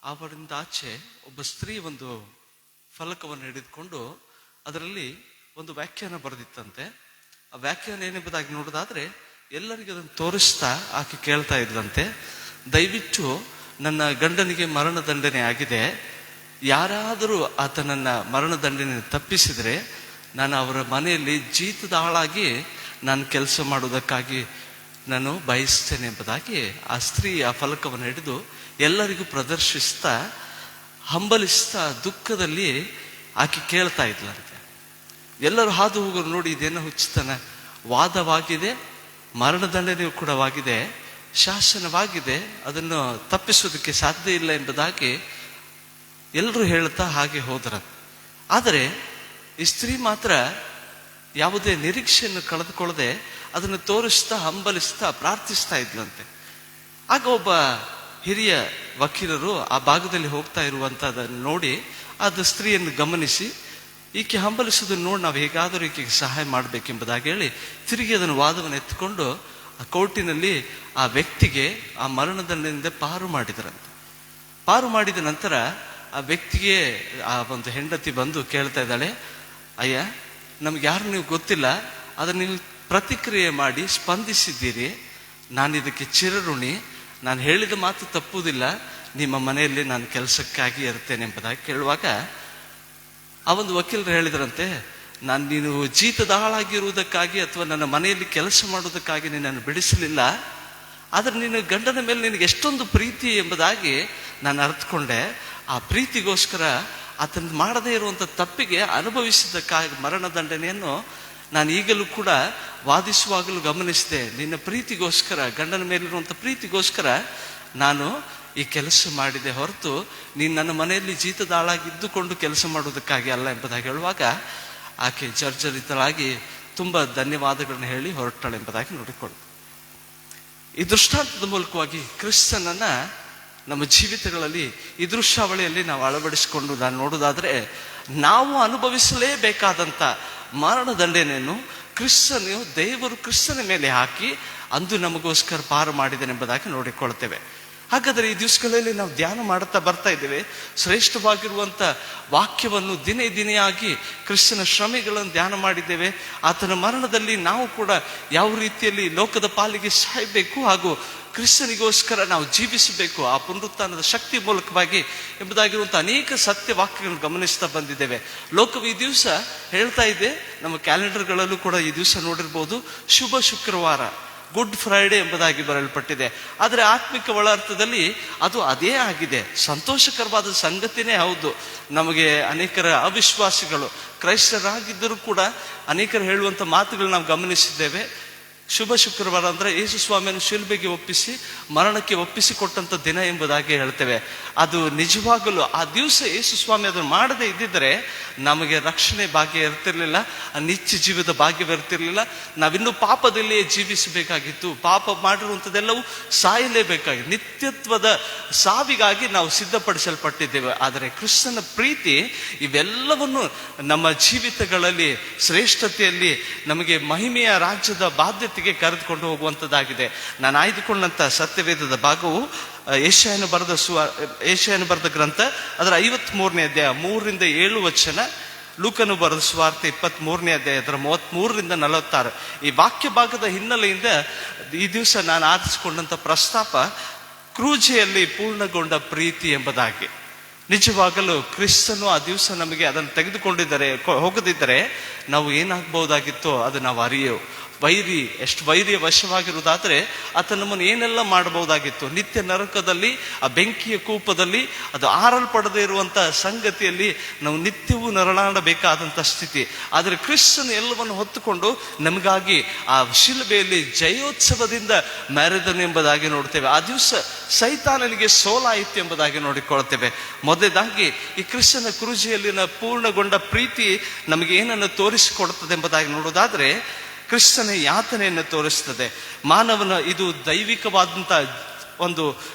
ಆವರಣದಿಂದ ಆಚೆ ಒಬ್ಬ ಸ್ತ್ರೀ ಒಂದು ಫಲಕವನ್ನು ಹಿಡಿದುಕೊಂಡು ಅದರಲ್ಲಿ ಒಂದು ವ್ಯಾಖ್ಯಾನ ಬರೆದಿತ್ತಂತೆ. ಆ ವ್ಯಾಖ್ಯಾನ ಏನೆಂಬುದಾಗಿ ನೋಡೋದಾದ್ರೆ ಎಲ್ಲರಿಗೂ ಅದನ್ನು ತೋರಿಸ್ತಾ ಆಕೆ ಕೇಳ್ತಾ ಇದ್ಲಂತೆ, ದಯವಿಟ್ಟು ನನ್ನ ಗಂಡನಿಗೆ ಮರಣದಂಡನೆ ಆಗಿದೆ, ಯಾರಾದರೂ ಆತನನ್ನ ಮರಣದಂಡನೆ ತಪ್ಪಿಸಿದರೆ ನಾನು ಅವರ ಮನೆಯಲ್ಲಿ ಜೀತದ ಆಳಾಗಿ ನಾನು ಕೆಲಸ ಮಾಡುವುದಕ್ಕಾಗಿ ನಾನು ಬಯಸ್ತೇನೆ ಎಂಬುದಾಗಿ ಆ ಸ್ತ್ರೀ ಆ ಫಲಕವನ್ನು ಹಿಡಿದು ಎಲ್ಲರಿಗೂ ಪ್ರದರ್ಶಿಸ್ತಾ ಹಂಬಲಿಸ್ತಾ ದುಃಖದಲ್ಲಿ ಆಕೆ ಕೇಳ್ತಾ ಇದ್ಲಂತೆ. ಎಲ್ಲರೂ ಹಾದು ಹೋಗೋರು ನೋಡಿ ಇದೇನೋ ಹುಚ್ಚುತನ, ವಾದವಾಗಿದೆ, ಮರಣದಂಡನೆಯೂ ಕೂಡ ಆಗಿದೆ, ಶಾಸನವಾಗಿದೆ, ಅದನ್ನು ತಪ್ಪಿಸೋದಕ್ಕೆ ಸಾಧ್ಯ ಇಲ್ಲ ಎಂಬುದಾಗಿ ಎಲ್ಲರೂ ಹೇಳ್ತಾ ಹಾಗೆ ಹೋದ್ರ. ಆದರೆ ಈ ಸ್ತ್ರೀ ಮಾತ್ರ ಯಾವುದೇ ನಿರೀಕ್ಷೆಯನ್ನು ಕಳೆದುಕೊಳ್ಳದೆ ಅದನ್ನು ತೋರಿಸ್ತಾ ಹಂಬಲಿಸ್ತಾ ಪ್ರಾರ್ಥಿಸ್ತಾ ಇದ್ಲಂತೆ. ಆಗ ಒಬ್ಬ ಹಿರಿಯ ವಕೀಲರು ಆ ಭಾಗದಲ್ಲಿ ಹೋಗ್ತಾ ಇರುವಂತಹದನ್ನು ನೋಡಿ ಅದು ಸ್ತ್ರೀಯನ್ನು ಗಮನಿಸಿ ಈಕೆ ಹಂಬಲಿಸೋದನ್ನು ನೋಡಿ ನಾವು ಹೇಗಾದರೂ ಈಕೆಗೆ ಸಹಾಯ ಮಾಡಬೇಕೆಂಬುದಾಗಿ ಹೇಳಿ ತಿರುಗಿ ಅದನ್ನು ವಾದವನ್ನು ಎತ್ತುಕೊಂಡು ಆ ಕೋರ್ಟಿನಲ್ಲಿ ಆ ವ್ಯಕ್ತಿಗೆ ಆ ಮರಣದಂಡನೆಯಿಂದ ಪಾರು ಮಾಡಿದರಂತೆ. ಪಾರು ಮಾಡಿದ ನಂತರ ಆ ವ್ಯಕ್ತಿಗೆ ಆ ಒಂದು ಹೆಂಡತಿ ಬಂದು ಕೇಳ್ತಾ ಇದ್ದಾಳೆ, ಅಯ್ಯ ನಮ್ಗೆ ಯಾರು ನೀವು ಗೊತ್ತಿಲ್ಲ, ಅದನ್ನು ನೀವು ಪ್ರತಿಕ್ರಿಯೆ ಮಾಡಿ ಸ್ಪಂದಿಸಿದ್ದೀರಿ, ನಾನು ಇದಕ್ಕೆ ಚಿರಋಣಿ, ನಾನು ಹೇಳಿದ ಮಾತು ತಪ್ಪುವುದಿಲ್ಲ, ನಿಮ್ಮ ಮನೆಯಲ್ಲಿ ನಾನು ಕೆಲಸಕ್ಕಾಗಿ ಇರ್ತೇನೆ ಎಂಬುದಾಗಿ ಕೇಳುವಾಗ ಆ ಒಂದು ವಕೀಲರು ಹೇಳಿದ್ರಂತೆ, ನೀನು ಜೀತದ ಆಳಾಗಿರುವುದಕ್ಕಾಗಿ ಅಥವಾ ನನ್ನ ಮನೆಯಲ್ಲಿ ಕೆಲಸ ಮಾಡುವುದಕ್ಕಾಗಿ ನಿನ್ನನ್ನು ಬಿಡಿಸಲಿಲ್ಲ, ಆದರೆ ನಿನ್ನ ಗಂಡನ ಮೇಲೆ ನಿನಗೆ ಎಷ್ಟೊಂದು ಪ್ರೀತಿ ಎಂಬುದಾಗಿ ನಾನು ಅರ್ಥಕೊಂಡೆ. ಆ ಪ್ರೀತಿಗೋಸ್ಕರ ಆತನ ಮಾಡದೇ ಇರುವಂಥ ತಪ್ಪಿಗೆ ಅನುಭವಿಸಿದ್ದಕ್ಕಾಗಿ ಮರಣದಂಡನೆಯನ್ನು ನಾನು ಈಗಲೂ ಕೂಡ ವಾದಿಸುವಾಗಲೂ ಗಮನಿಸಿದೆ, ನಿನ್ನ ಪ್ರೀತಿಗೋಸ್ಕರ, ಗಂಡನ ಮೇಲಿರುವಂಥ ಪ್ರೀತಿಗೋಸ್ಕರ ನಾನು ಈ ಕೆಲಸ ಮಾಡಿದೆ ಹೊರತು ನೀನು ನನ್ನ ಮನೆಯಲ್ಲಿ ಜೀತದಾಳಾಗಿದ್ದುಕೊಂಡು ಕೆಲಸ ಮಾಡುವುದಕ್ಕಾಗಿ ಅಲ್ಲ ಎಂಬುದಾಗಿ ಹೇಳುವಾಗ ಆಕೆ ಜರ್ಜರಿತಳಾಗಿ ತುಂಬ ಧನ್ಯವಾದಗಳನ್ನು ಹೇಳಿ ಹೊರಟಾಳೆ ಎಂಬುದಾಗಿ ನೋಡಿಕೊಳ್ಳು. ಈ ದೃಷ್ಟಾಂತದ ಮೂಲಕವಾಗಿ ಕ್ರಿಸ್ತನನ್ನ ನಮ್ಮ ಜೀವಿತಗಳಲ್ಲಿ ಈ ದೃಶ್ಯಾವಳಿಯಲ್ಲಿ ನಾವು ಅಳವಡಿಸಿಕೊಂಡು ನಾನು ನೋಡುವುದಾದ್ರೆ, ನಾವು ಅನುಭವಿಸಲೇಬೇಕಾದಂಥ ಮರಣದಂಡನೆಯನ್ನು ದೇವರು ಕ್ರಿಸ್ತನ ಮೇಲೆ ಹಾಕಿ ಅಂದು ನಮಗೋಸ್ಕರ ಪಾರು ಮಾಡಿದನೆಂಬುದಾಗಿ ನೋಡಿಕೊಳ್ತೇವೆ. ಹಾಗಾದರೆ ಈ ದಿವಸಗಳಲ್ಲಿ ನಾವು ಧ್ಯಾನ ಮಾಡುತ್ತಾ ಬರ್ತಾ ಇದ್ದೇವೆ. ಶ್ರೇಷ್ಠವಾಗಿರುವಂಥ ವಾಕ್ಯವನ್ನು ದಿನೇ ದಿನೆಯಾಗಿ ಕ್ರಿಸ್ತನ ಶ್ರಮೆಗಳನ್ನು ಧ್ಯಾನ ಮಾಡಿದ್ದೇವೆ. ಆತನ ಮರಣದಲ್ಲಿ ನಾವು ಕೂಡ ಯಾವ ರೀತಿಯಲ್ಲಿ ಲೋಕದ ಪಾಲಿಗೆ ಸಾಯಬೇಕು ಹಾಗೂ ಕ್ರಿಸ್ತನಿಗೋಸ್ಕರ ನಾವು ಜೀವಿಸಬೇಕು ಆ ಪುನರುತ್ಥಾನದ ಶಕ್ತಿ ಮೂಲಕವಾಗಿ ಎಂಬುದಾಗಿರುವಂಥ ಅನೇಕ ಸತ್ಯ ವಾಕ್ಯಗಳನ್ನು ಗಮನಿಸ್ತಾ ಬಂದಿದ್ದೇವೆ. ಲೋಕವು ಈ ದಿವಸ ಹೇಳ್ತಾ ಇದೆ, ನಮ್ಮ ಕ್ಯಾಲೆಂಡರ್ಗಳಲ್ಲೂ ಕೂಡ ಈ ದಿವಸ ನೋಡಿರ್ಬೋದು, ಶುಭ ಶುಕ್ರವಾರ, ಗುಡ್ ಫ್ರೈಡೆ ಎಂಬುದಾಗಿ ಬರೆಯಲ್ಪಟ್ಟಿದೆ. ಆದರೆ ಆತ್ಮಿಕ ಒಳ ಅರ್ಥದಲ್ಲಿ ಅದು ಅದೇ ಆಗಿದೆ. ಸಂತೋಷಕರವಾದ ಸಂಗತಿನೇ ಹೌದು. ನಮಗೆ ಅನೇಕರ ಅವಿಶ್ವಾಸಿಗಳು ಕ್ರೈಸ್ತರಾಗಿದ್ದರೂ ಕೂಡ ಅನೇಕರು ಹೇಳುವಂಥ ಮಾತುಗಳು ನಾವು ಗಮನಿಸಿದ್ದೇವೆ. ಶುಭ ಶುಕ್ರವಾರ ಅಂದರೆ ಯೇಸು ಸ್ವಾಮಿಯನ್ನು ಶಿಲುಬೆಗೆ ಒಪ್ಪಿಸಿ ಮರಣಕ್ಕೆ ಒಪ್ಪಿಸಿಕೊಟ್ಟಂಥ ದಿನ ಎಂಬುದಾಗಿ ಹೇಳ್ತೇವೆ. ಅದು ನಿಜವಾಗಲೂ ಆ ದಿವಸ ಯೇಸು ಸ್ವಾಮಿ ಅದನ್ನು ಮಾಡದೇ ಇದ್ದಿದ್ದರೆ ನಮಗೆ ರಕ್ಷಣೆ ಭಾಗ್ಯ ಇರ್ತಿರ್ಲಿಲ್ಲ, ನಿತ್ಯ ಜೀವದ ಭಾಗ್ಯವಿರ್ತಿರ್ಲಿಲ್ಲ. ನಾವಿನ್ನೂ ಪಾಪದಲ್ಲಿಯೇ ಜೀವಿಸಬೇಕಾಗಿತ್ತು. ಪಾಪ ಮಾಡಿರುವಂಥದ್ದೆಲ್ಲವೂ ಸಾಯಲೇಬೇಕಾಗಿತ್ತು. ನಿತ್ಯತ್ವದ ಸಾವಿಗಾಗಿ ನಾವು ಸಿದ್ಧಪಡಿಸಲ್ಪಟ್ಟಿದ್ದೇವೆ. ಆದರೆ ಕ್ರಿಸ್ತನ ಪ್ರೀತಿ ಇವೆಲ್ಲವನ್ನು ನಮ್ಮ ಜೀವಿತಗಳಲ್ಲಿ ಶ್ರೇಷ್ಠತೆಯಲ್ಲಿ ನಮಗೆ ಮಹಿಮೆಯ ರಾಜ್ಯದ ಬಾಧ್ಯತೆ ಕರೆದುಕೊಂಡು ಹೋಗುವಂಥದ್ದಾಗಿದೆ. ನಾನು ಆಯ್ದುಕೊಂಡಂತ ಸತ್ಯವೇದದ ಭಾಗವು ಏಷಯನು ಬರೆದ ಗ್ರಂಥ ಅದರ 53ನೇ ಅಧ್ಯಾಯ 3-7 ವಚನ, ಲೂಕನು ಬರೆದ ಸುವಾರ್ತೆ 23ನೇ ಅಧ್ಯಾಯ ಅದರ 33-46. ಈ ವಾಕ್ಯ ಭಾಗದ ಹಿನ್ನೆಲೆಯಿಂದ ಈ ದಿವಸ ನಾನು ಆರಿಸಿಕೊಂಡಂತ ಪ್ರಸ್ತಾಪ ಕ್ರೂಜೆಯಲ್ಲಿ ಪೂರ್ಣಗೊಂಡ ಪ್ರೀತಿ ಎಂಬುದಾಗಿ. ನಿಜವಾಗಲೂ ಕ್ರಿಸ್ತನು ಆ ದಿವಸ ನಮಗೆ ಅದನ್ನು ಹೋಗದಿದ್ದರೆ ನಾವು ಏನಾಗಬಹುದಾಗಿತ್ತೋ ಅದು ನಾವು ಅರಿಯೋ. ಎಷ್ಟು ವೈರಿಯ ವಶವಾಗಿರುವುದಾದ್ರೆ ಆತ ನಮ್ಮನ್ನು ಏನೆಲ್ಲ ಮಾಡಬಹುದಾಗಿತ್ತು. ನಿತ್ಯ ನರಕದಲ್ಲಿ, ಆ ಬೆಂಕಿಯ ಕೂಪದಲ್ಲಿ ಅದು ಆರಲ್ಪಡದೇ ಇರುವಂತ ಸಂಗತಿಯಲ್ಲಿ ನಾವು ನಿತ್ಯವೂ ನರಳಾಡಬೇಕಾದಂಥ ಸ್ಥಿತಿ. ಆದರೆ ಕ್ರಿಸ್ತನು ಎಲ್ಲವನ್ನು ಹೊತ್ತುಕೊಂಡು ನಮಗಾಗಿ ಆ ಶಿಲುಬೆಯಲ್ಲಿ ಜಯೋತ್ಸವದಿಂದ ಮೆರೆದನು ಎಂಬುದಾಗಿ ನೋಡ್ತೇವೆ. ಆ ದಿವಸ ಸೈತಾನನಿಗೆ ಸೋಲಾಯಿತು ಎಂಬುದಾಗಿ ನೋಡಿಕೊಳ್ತೇವೆ. ಮೊದಲೇದಾಗಿ ಈ ಕ್ರಿಸ್ತನ ಕ್ರೂಜೆಯಲ್ಲಿನ ಪೂರ್ಣಗೊಂಡ ಪ್ರೀತಿ ನಮಗೆ ಏನನ್ನು ತೋರಿಸಿಕೊಡುತ್ತದೆ ಎಂಬುದಾಗಿ ನೋಡೋದಾದ್ರೆ, ಕ್ರಿಸ್ತನ ಯಾತನೆಯನ್ನು ತೋರಿಸ್ತದೆ. ಮಾನವನ ಇದು ದೈವಿಕವಾದಂಥ ಒಂದು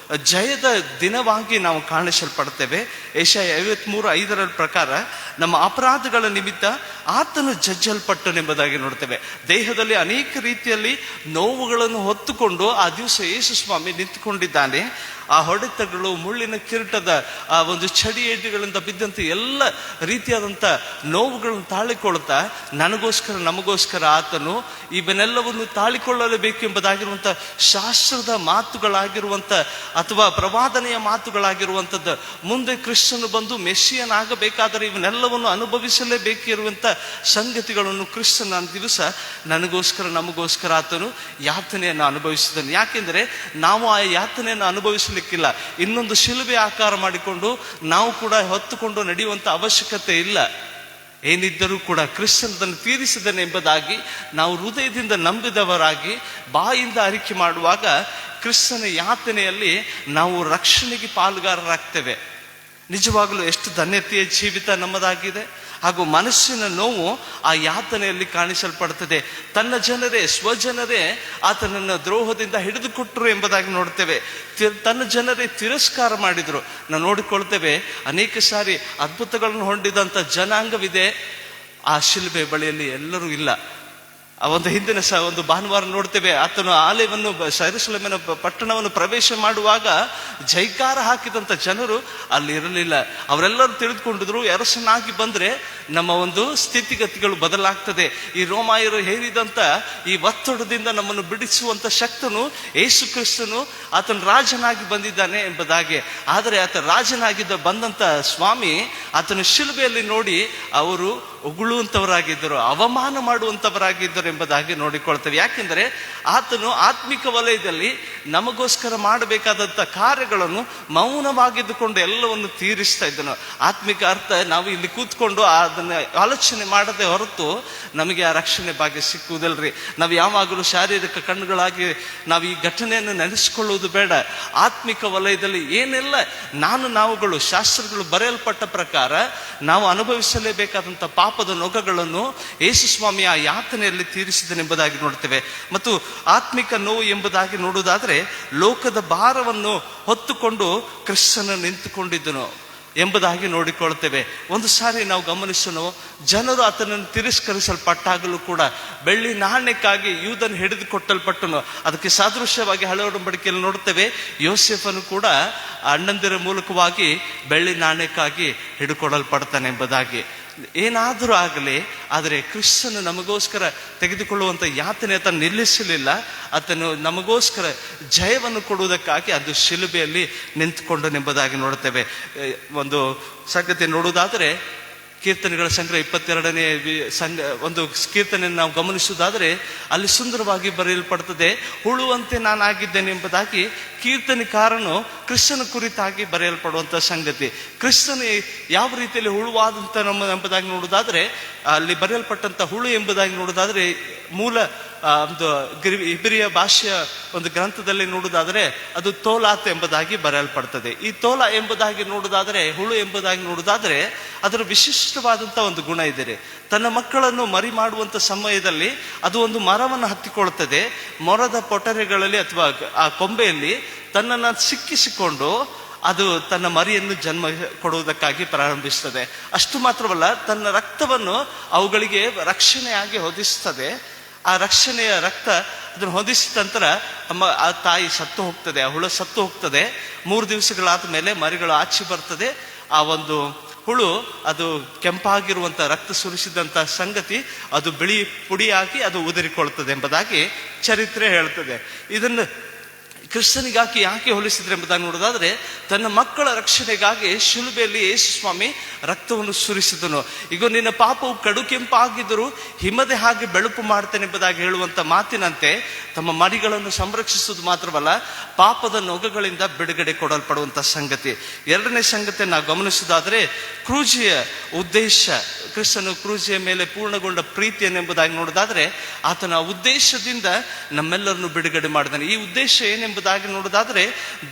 ಜಯದ ದಿನವಾಗಿ ನಾವು ಕಾಣಿಸಲ್ಪಡ್ತೇವೆ. ಯೆಶಾಯ 53:5 ಪ್ರಕಾರ ನಮ್ಮ ಅಪರಾಧಗಳ ನಿಮಿತ್ತ ಆತನು ಜಜ್ಜಲ್ಪಟ್ಟನೆಂಬುದಾಗಿ ನೋಡ್ತೇವೆ. ದೇಹದಲ್ಲಿ ಅನೇಕ ರೀತಿಯಲ್ಲಿ ನೋವುಗಳನ್ನು ಹೊತ್ತುಕೊಂಡು ಆ ದಿವಸ ಯೇಸು ಸ್ವಾಮಿ ನಿಂತುಕೊಂಡಿದ್ದಾನೆ. ಆ ಹೊಡೆತಗಳು, ಮುಳ್ಳಿನ ಕಿರೀಟದ ಆ ಒಂದು ಚಡಿ ಏಟುಗಳಿಂದ ಬಿದ್ದಂಥ ಎಲ್ಲ ರೀತಿಯಾದಂಥ ನೋವುಗಳನ್ನು ತಾಳಿಕೊಳ್ತಾ ನಮಗೋಸ್ಕರ ಆತನು ಇವನ್ನೆಲ್ಲವನ್ನು ತಾಳಿಕೊಳ್ಳಲೇಬೇಕು ಎಂಬುದಾಗಿರುವಂಥ ಶಾಸ್ತ್ರದ ಮಾತುಗಳಾಗಿರುವಂಥ ಅಥವಾ ಪ್ರವಾದನೆಯ ಮಾತುಗಳಾಗಿರುವಂಥದ್ದು. ಮುಂದೆ ಕ್ರಿಸ್ತನು ಬಂದು ಮೆಸ್ಸಿಯನಾಗಬೇಕಾದರೆ ಇವನ್ನೆಲ್ಲವನ್ನು ಅನುಭವಿಸಲೇಬೇಕಿರುವಂಥ ಸಂಗತಿಗಳನ್ನು ಕ್ರಿಸ್ತನ ದಿವಸ ನಮಗೋಸ್ಕರ ಆತನು ಯಾತನೆಯನ್ನು ಅನುಭವಿಸಿದನು. ಯಾಕೆಂದರೆ ನಾವು ಆ ಯಾತನೆಯನ್ನು ಅನುಭವಿಸಲಿಕ್ಕಿಲ್ಲ. ಇನ್ನೊಂದು ಶಿಲುಬೆ ಆಕಾರ ಮಾಡಿಕೊಂಡು ನಾವು ಕೂಡ ಹೊತ್ತುಕೊಂಡು ನಡೆಯುವಂಥ ಅವಶ್ಯಕತೆ ಇಲ್ಲ. ಏನಿದ್ದರೂ ಕೂಡ ಕ್ರಿಸ್ತನನ್ನು ತೀರಿಸಿದನೆ ಎಂಬುದಾಗಿ ನಾವು ಹೃದಯದಿಂದ ನಂಬಿದವರಾಗಿ ಬಾಯಿಂದ ಅರಿಕೆ ಮಾಡುವಾಗ ಕ್ರಿಸ್ತನ ಯಾತನೆಯಲ್ಲಿ ನಾವು ರಕ್ಷಣೆಗೆ ಪಾಲುಗಾರರಾಗ್ತೇವೆ. ನಿಜವಾಗಲೂ ಎಷ್ಟು ಧನ್ಯತೆಯ ಜೀವಿತ ನಮ್ಮದಾಗಿದೆ. ಹಾಗೂ ಮನಸ್ಸಿನ ನೋವು ಆ ಯಾತನೆಯಲ್ಲಿ ಕಾಣಿಸಲ್ಪಡ್ತದೆ. ತನ್ನ ಜನರೇ, ಸ್ವಜನರೇ ಆತನನ್ನು ದ್ರೋಹದಿಂದ ಹಿಡಿದುಕೊಟ್ಟರು ಎಂಬುದಾಗಿ ನೋಡ್ತೇವೆ. ತನ್ನ ಜನರೇ ತಿರಸ್ಕಾರ ಮಾಡಿದ್ರು. ನಾವು ನೋಡಿಕೊಳ್ತೇವೆ, ಅನೇಕ ಸಾರಿ ಅದ್ಭುತಗಳನ್ನು ಹೊಂದಿದಂಥ ಜನಾಂಗವಿದೆ, ಆ ಶಿಲುಬೆ ಬಳಿಯಲ್ಲಿ ಎಲ್ಲರೂ ಇಲ್ಲ. ಆ ಒಂದು ಹಿಂದಿನ ಒಂದು ಭಾನುವಾರ ನೋಡ್ತೇವೆ, ಆತನು ಆಲಯವನ್ನು ಯೆರೂಸಲೇಮಿನ ಪಟ್ಟಣವನ್ನು ಪ್ರವೇಶ ಮಾಡುವಾಗ ಜೈಕಾರ ಹಾಕಿದಂಥ ಜನರು ಅಲ್ಲಿ ಇರಲಿಲ್ಲ. ಅವರೆಲ್ಲರೂ ತಿಳಿದುಕೊಂಡಿದ್ರು, ಅರಸನಾಗಿ ಬಂದ್ರೆ ನಮ್ಮ ಒಂದು ಸ್ಥಿತಿಗತಿಗಳು ಬದಲಾಗ್ತದೆ. ಈ ರೋಮಾಯರು ಹೇರಿದಂಥ ಈ ಒತ್ತಡದಿಂದ ನಮ್ಮನ್ನು ಬಿಡಿಸುವಂತ ಶಕ್ತನು ಯೇಸು ಕ್ರಿಸ್ತನು ಆತನ ರಾಜನಾಗಿ ಬಂದಿದ್ದಾನೆ ಎಂಬುದಾಗಿ. ಆದರೆ ಆತ ರಾಜನಾಗಿದ್ದ ಬಂದಂತ ಸ್ವಾಮಿ ಆತನ ಶಿಲುಬೆಯಲ್ಲಿ ನೋಡಿ ಅವರು ಉಗುಳುವಂಥವರಾಗಿದ್ದರು, ಅವಮಾನ ಮಾಡುವಂಥವರಾಗಿದ್ದರು ಎಂಬುದಾಗಿ ನೋಡಿಕೊಳ್ತೇವೆ. ಯಾಕೆಂದರೆ ಆತನು ಆತ್ಮಿಕ ವಲಯದಲ್ಲಿ ನಮಗೋಸ್ಕರ ಮಾಡಬೇಕಾದಂಥ ಕಾರ್ಯಗಳನ್ನು ಮೌನವಾಗಿದ್ದುಕೊಂಡು ಎಲ್ಲವನ್ನು ತೀರಿಸ್ತಾ ಇದ್ದನು. ಆತ್ಮಿಕ ಅರ್ಥ ನಾವು ಇಲ್ಲಿ ಕೂತ್ಕೊಂಡು ಅದನ್ನು ಆಲೋಚನೆ ಮಾಡದೆ ಹೊರತು ನಮಗೆ ಆ ರಕ್ಷಣೆ ಭಾಗ್ಯ ಸಿಕ್ಕುವುದಿಲ್ಲರಿ. ನಾವು ಯಾವಾಗಲೂ ಶಾರೀರಿಕ ಕಣ್ಣುಗಳಾಗಿ ನಾವು ಈ ಘಟನೆಯನ್ನು ನೆನೆಸಿಕೊಳ್ಳುವುದು ಬೇಡ. ಆತ್ಮಿಕ ವಲಯದಲ್ಲಿ ಏನೆಲ್ಲ ನಾವುಗಳು ಶಾಸ್ತ್ರಗಳು ಬರೆಯಲ್ಪಟ್ಟ ಪ್ರಕಾರ ನಾವು ಅನುಭವಿಸಲೇಬೇಕಾದಂಥ ಪಾಪದ ನೊಗಗಳನ್ನು ಯೇಸು ಸ್ವಾಮಿ ಆ ಯಾತನೆಯಲ್ಲಿ ತೀರಿಸಿದನೆಂಬುದಾಗಿ ನೋಡ್ತೇವೆ. ಮತ್ತು ಆತ್ಮಿಕ ನೋವು ಎಂಬುದಾಗಿ ನೋಡುವುದಾದರೆ ಲೋಕದ ಭಾರವನ್ನು ಹೊತ್ತುಕೊಂಡು ಕ್ರಿಸ್ತನು ನಿಂತುಕೊಂಡಿದ್ದನು ಎಂಬುದಾಗಿ ನೋಡಿಕೊಳ್ತೇವೆ. ಒಂದು ಸಾರಿ ನಾವು ಗಮನಿಸೋಣ, ಜನರು ಆತನನ್ನು ತಿರಸ್ಕರಿಸಲ್ಪಟ್ಟಾಗಲೂ ಕೂಡ ಬೆಳ್ಳಿ ನಾಣ್ಯಕ್ಕಾಗಿ ಯೂದನು ಹಿಡಿದು ಕೊಟ್ಟಲ್ಪಟ್ಟನು. ಅದಕ್ಕೆ ಸಾದೃಶ್ಯವಾಗಿ ಹಳೆ ಒಡಂಬಡಿಕೆಯಲ್ಲಿ ನೋಡ್ತೇವೆ, ಯೋಸೇಫನು ಕೂಡ ಅಣ್ಣಂದಿರ ಮೂಲಕವಾಗಿ ಬೆಳ್ಳಿ ನಾಣ್ಯಕ್ಕಾಗಿ ಹಿಡಿಕೊಡಲ್ಪಡ್ತಾನೆ ಎಂಬುದಾಗಿ. ಏನಾದರೂ ಆಗಲಿ, ಆದರೆ ಕ್ರಿಸ್ತನು ನಮಗೋಸ್ಕರ ತೆಗೆದುಕೊಳ್ಳುವಂಥ ಯಾತನೆ ಆತನು ನಿಲ್ಲಿಸಲಿಲ್ಲ. ಆತನು ನಮಗೋಸ್ಕರ ಜಯವನ್ನು ಕೊಡುವುದಕ್ಕಾಗಿ ಅದು ಶಿಲುಬೆಯಲ್ಲಿ ನಿಂತುಕೊಂಡನೆಂಬುದಾಗಿ ನೋಡ್ತೇವೆ. ಒಂದು ಸಂಗತಿ ನೋಡುವುದಾದರೆ, ಕೀರ್ತನೆಗಳ ಸಂಗ್ರಹ 22ನೇ ಒಂದು ಕೀರ್ತನೆಯನ್ನು ನಾವು ಗಮನಿಸುವುದಾದರೆ ಅಲ್ಲಿ ಸುಂದರವಾಗಿ ಬರೆಯಲ್ಪಡ್ತದೆ, ಹುಳುವಂತೆ ನಾನಾಗಿದ್ದೇನೆ ಎಂಬುದಾಗಿ ಕೀರ್ತನೆಕಾರನು ಕ್ರಿಸ್ತನ ಕುರಿತಾಗಿ ಬರೆಯಲ್ಪಡುವಂಥ ಸಂಗತಿ. ಕ್ರಿಸ್ತನು ಯಾವ ರೀತಿಯಲ್ಲಿ ಹುಳುವಾದಂಥ ಎಂಬುದಾಗಿ ನೋಡುವುದಾದರೆ, ಅಲ್ಲಿ ಬರೆಯಲ್ಪಟ್ಟಂಥ ಹುಳು ಎಂಬುದಾಗಿ ನೋಡುವುದಾದರೆ ಮೂಲ ಒಂದು ಇಬ್ರಿಯ ಭಾಷೆಯ ಒಂದು ಗ್ರಂಥದಲ್ಲಿ ನೋಡುವುದಾದರೆ ಅದು ತೋಲಾತ್ ಎಂಬುದಾಗಿ ಬರೆಯಲ್ಪಡ್ತದೆ. ಈ ತೋಲ ಎಂಬುದಾಗಿ ನೋಡುವುದಾದರೆ, ಹುಳು ಎಂಬುದಾಗಿ ನೋಡುವುದಾದರೆ ಅದರ ವಿಶಿಷ್ಟವಾದಂಥ ಒಂದು ಗುಣ ಇದೆ. ತನ್ನ ಮಕ್ಕಳನ್ನು ಮರಿ ಮಾಡುವಂಥ ಸಮಯದಲ್ಲಿ ಅದು ಒಂದು ಮರವನ್ನು ಹತ್ತಿಕೊಳ್ಳುತ್ತದೆ. ಮರದ ಪೊಟರೆಗಳಲ್ಲಿ ಅಥವಾ ಆ ಕೊಂಬೆಯಲ್ಲಿ ತನ್ನನ್ನು ಸಿಕ್ಕಿಸಿಕೊಂಡು ಅದು ತನ್ನ ಮರಿಯನ್ನು ಜನ್ಮ ಕೊಡುವುದಕ್ಕಾಗಿ ಪ್ರಾರಂಭಿಸ್ತದೆ. ಅಷ್ಟು ಮಾತ್ರವಲ್ಲ, ತನ್ನ ರಕ್ತವನ್ನು ಅವುಗಳಿಗೆ ರಕ್ಷಣೆಯಾಗಿ ಹೊದಿಸ್ತದೆ. ಆ ರಕ್ಷಣೆಯ ರಕ್ತ ಅದನ್ನು ಹೊದಿಸಿದ ನಂತರ ಆ ತಾಯಿ ಸತ್ತು ಹೋಗ್ತದೆ, ಆ ಹುಳು ಸತ್ತು ಹೋಗ್ತದೆ. 3 ದಿವಸಗಳಾದ ಮೇಲೆ ಮರಿಗಳು ಆಚೆ ಬರ್ತದೆ. ಆ ಒಂದು ಹುಳು ಅದು ಕೆಂಪಾಗಿರುವಂಥ ರಕ್ತ ಸುರಿಸಿದಂಥ ಸಂಗತಿ ಅದು ಬಿಳಿ ಪುಡಿಯಾಗಿ ಅದು ಉದುರಿಕೊಳ್ತದೆ ಎಂಬುದಾಗಿ ಚರಿತ್ರೆ ಹೇಳ್ತದೆ. ಇದನ್ನು ಕ್ರಿಸ್ತನಿಗಾಗಿ ಯಾಕೆ ಹೋಲಿಸಿದ್ರೆ ಎಂಬುದಾಗಿ ನೋಡೋದಾದ್ರೆ, ತನ್ನ ಮಕ್ಕಳ ರಕ್ಷಣೆಗಾಗಿ ಶಿಲುಬೆಯಲ್ಲಿ ಯೇಸು ಸ್ವಾಮಿ ರಕ್ತವನ್ನು ಸುರಿಸಿದನು. ಈಗ ನಿನ್ನ ಪಾಪವು ಕಡು ಕೆಂಪಾಗಿದ್ದರೂ ಹಿಮದೆ ಹಾಗೆ ಬೆಳುಪು ಮಾಡ್ತೇನೆ ಎಂಬುದಾಗಿ ಹೇಳುವಂಥ ಮಾತಿನಂತೆ ತಮ್ಮ ಮರಿಗಳನ್ನು ಸಂರಕ್ಷಿಸುವುದು ಮಾತ್ರವಲ್ಲ, ಪಾಪದ ನೊಗಗಳಿಂದ ಬಿಡುಗಡೆ ಕೊಡಲ್ಪಡುವಂಥ ಸಂಗತಿ. 2ನೇ ಸಂಗತಿ ನಾವು ಗಮನಿಸುವುದಾದರೆ, ಕ್ರೂಜಿಯ ಉದ್ದೇಶ, ಕ್ರಿಸ್ತನು ಕ್ರೂಜಿಯ ಮೇಲೆ ಪೂರ್ಣಗೊಂಡ ಪ್ರೀತಿಯನ್ನೆಂಬುದಾಗಿ ನೋಡೋದಾದ್ರೆ ಆತನ ಉದ್ದೇಶದಿಂದ ನಮ್ಮೆಲ್ಲರನ್ನು ಬಿಡುಗಡೆ ಮಾಡಿದಾನೆ. ಈ ಉದ್ದೇಶ ಏನೆಂಬುದಾಗಿ ನೋಡೋದಾದ್ರೆ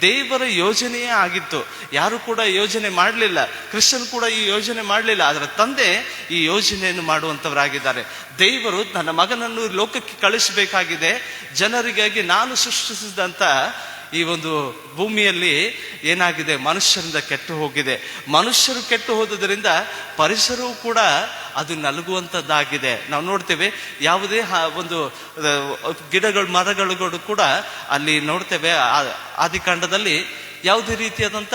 ದೇವರ ಯೋಜನೆಯೇ ಆಗಿತ್ತು. ಯಾರು ಕೂಡ ಯೋಜನೆ ಮಾಡಲಿಲ್ಲ, ಕ್ರಿಸ್ತನು ಕೂಡ ಈ ಯೋಜನೆ ಮಾಡಲಿಲ್ಲ. ಅದರ ತಂದೆ ಈ ಯೋಜನೆಯನ್ನು ಮಾಡುವಂಥವರಾಗಿದ್ದಾರೆ. ದೇವರು ನನ್ನ ಮಗನನ್ನು ಲೋಕಕ್ಕೆ ಕಳಿಸಬೇಕಾಗಿದೆ. ಜನರಿಗಾಗಿ ನಾನು ಸೃಷ್ಟಿಸಿದಂಥ ಈ ಒಂದು ಭೂಮಿಯಲ್ಲಿ ಏನಾಗಿದೆ, ಮನುಷ್ಯರಿಂದ ಕೆಟ್ಟು ಹೋಗಿದೆ. ಮನುಷ್ಯರು ಕೆಟ್ಟು ಹೋದುದರಿಂದ ಪರಿಸರವು ಕೂಡ ಅದು ನಲಗುವಂಥದ್ದಾಗಿದೆ. ನಾವು ನೋಡ್ತೇವೆ, ಯಾವುದೇ ಒಂದು ಗಿಡಗಳು ಮರಗಳು ಕೂಡ ಅಲ್ಲಿ ನೋಡ್ತೇವೆ, ಆದಿಕಾಂಡದಲ್ಲಿ ಯಾವುದೇ ರೀತಿಯಾದಂಥ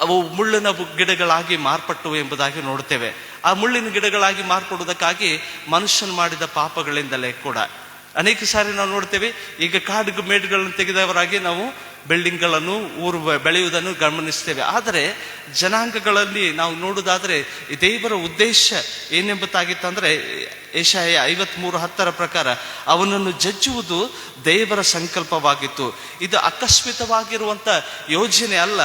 ಅವು ಮುಳ್ಳಿನ ಗಿಡಗಳಾಗಿ ಮಾರ್ಪಟ್ಟವು ಎಂಬುದಾಗಿ ನೋಡ್ತೇವೆ. ಆ ಮುಳ್ಳಿನ ಗಿಡಗಳಾಗಿ ಮಾರ್ಪಡುವುದಕ್ಕಾಗಿ ಮನುಷ್ಯನು ಮಾಡಿದ ಪಾಪಗಳಿಂದಲೇ ಕೂಡ ಅನೇಕ ಸಾರಿ ನಾವು ನೋಡ್ತೇವೆ. ಈಗ ಕಾಡು ಮೇಡುಗಳನ್ನು ತೆಗೆದವರಾಗಿ ನಾವು ಬಿಲ್ಡಿಂಗ್ಗಳನ್ನು ಊರು ಬೆಳೆಯುವುದನ್ನು ಗಮನಿಸ್ತೇವೆ. ಆದರೆ ಜನಾಂಗಗಳಲ್ಲಿ ನಾವು ನೋಡುವುದಾದರೆ ದೇವರ ಉದ್ದೇಶ ಏನೆಂಬುದಾಗಿತ್ತಂದ್ರೆ, ಯೆಶಾಯ 53:10 ಪ್ರಕಾರ ಅವನನ್ನು ಜಜ್ಜುವುದು ದೇವರ ಸಂಕಲ್ಪವಾಗಿತ್ತು. ಇದು ಆಕಸ್ಮಿಕವಾಗಿರುವಂಥ ಯೋಜನೆ ಅಲ್ಲ,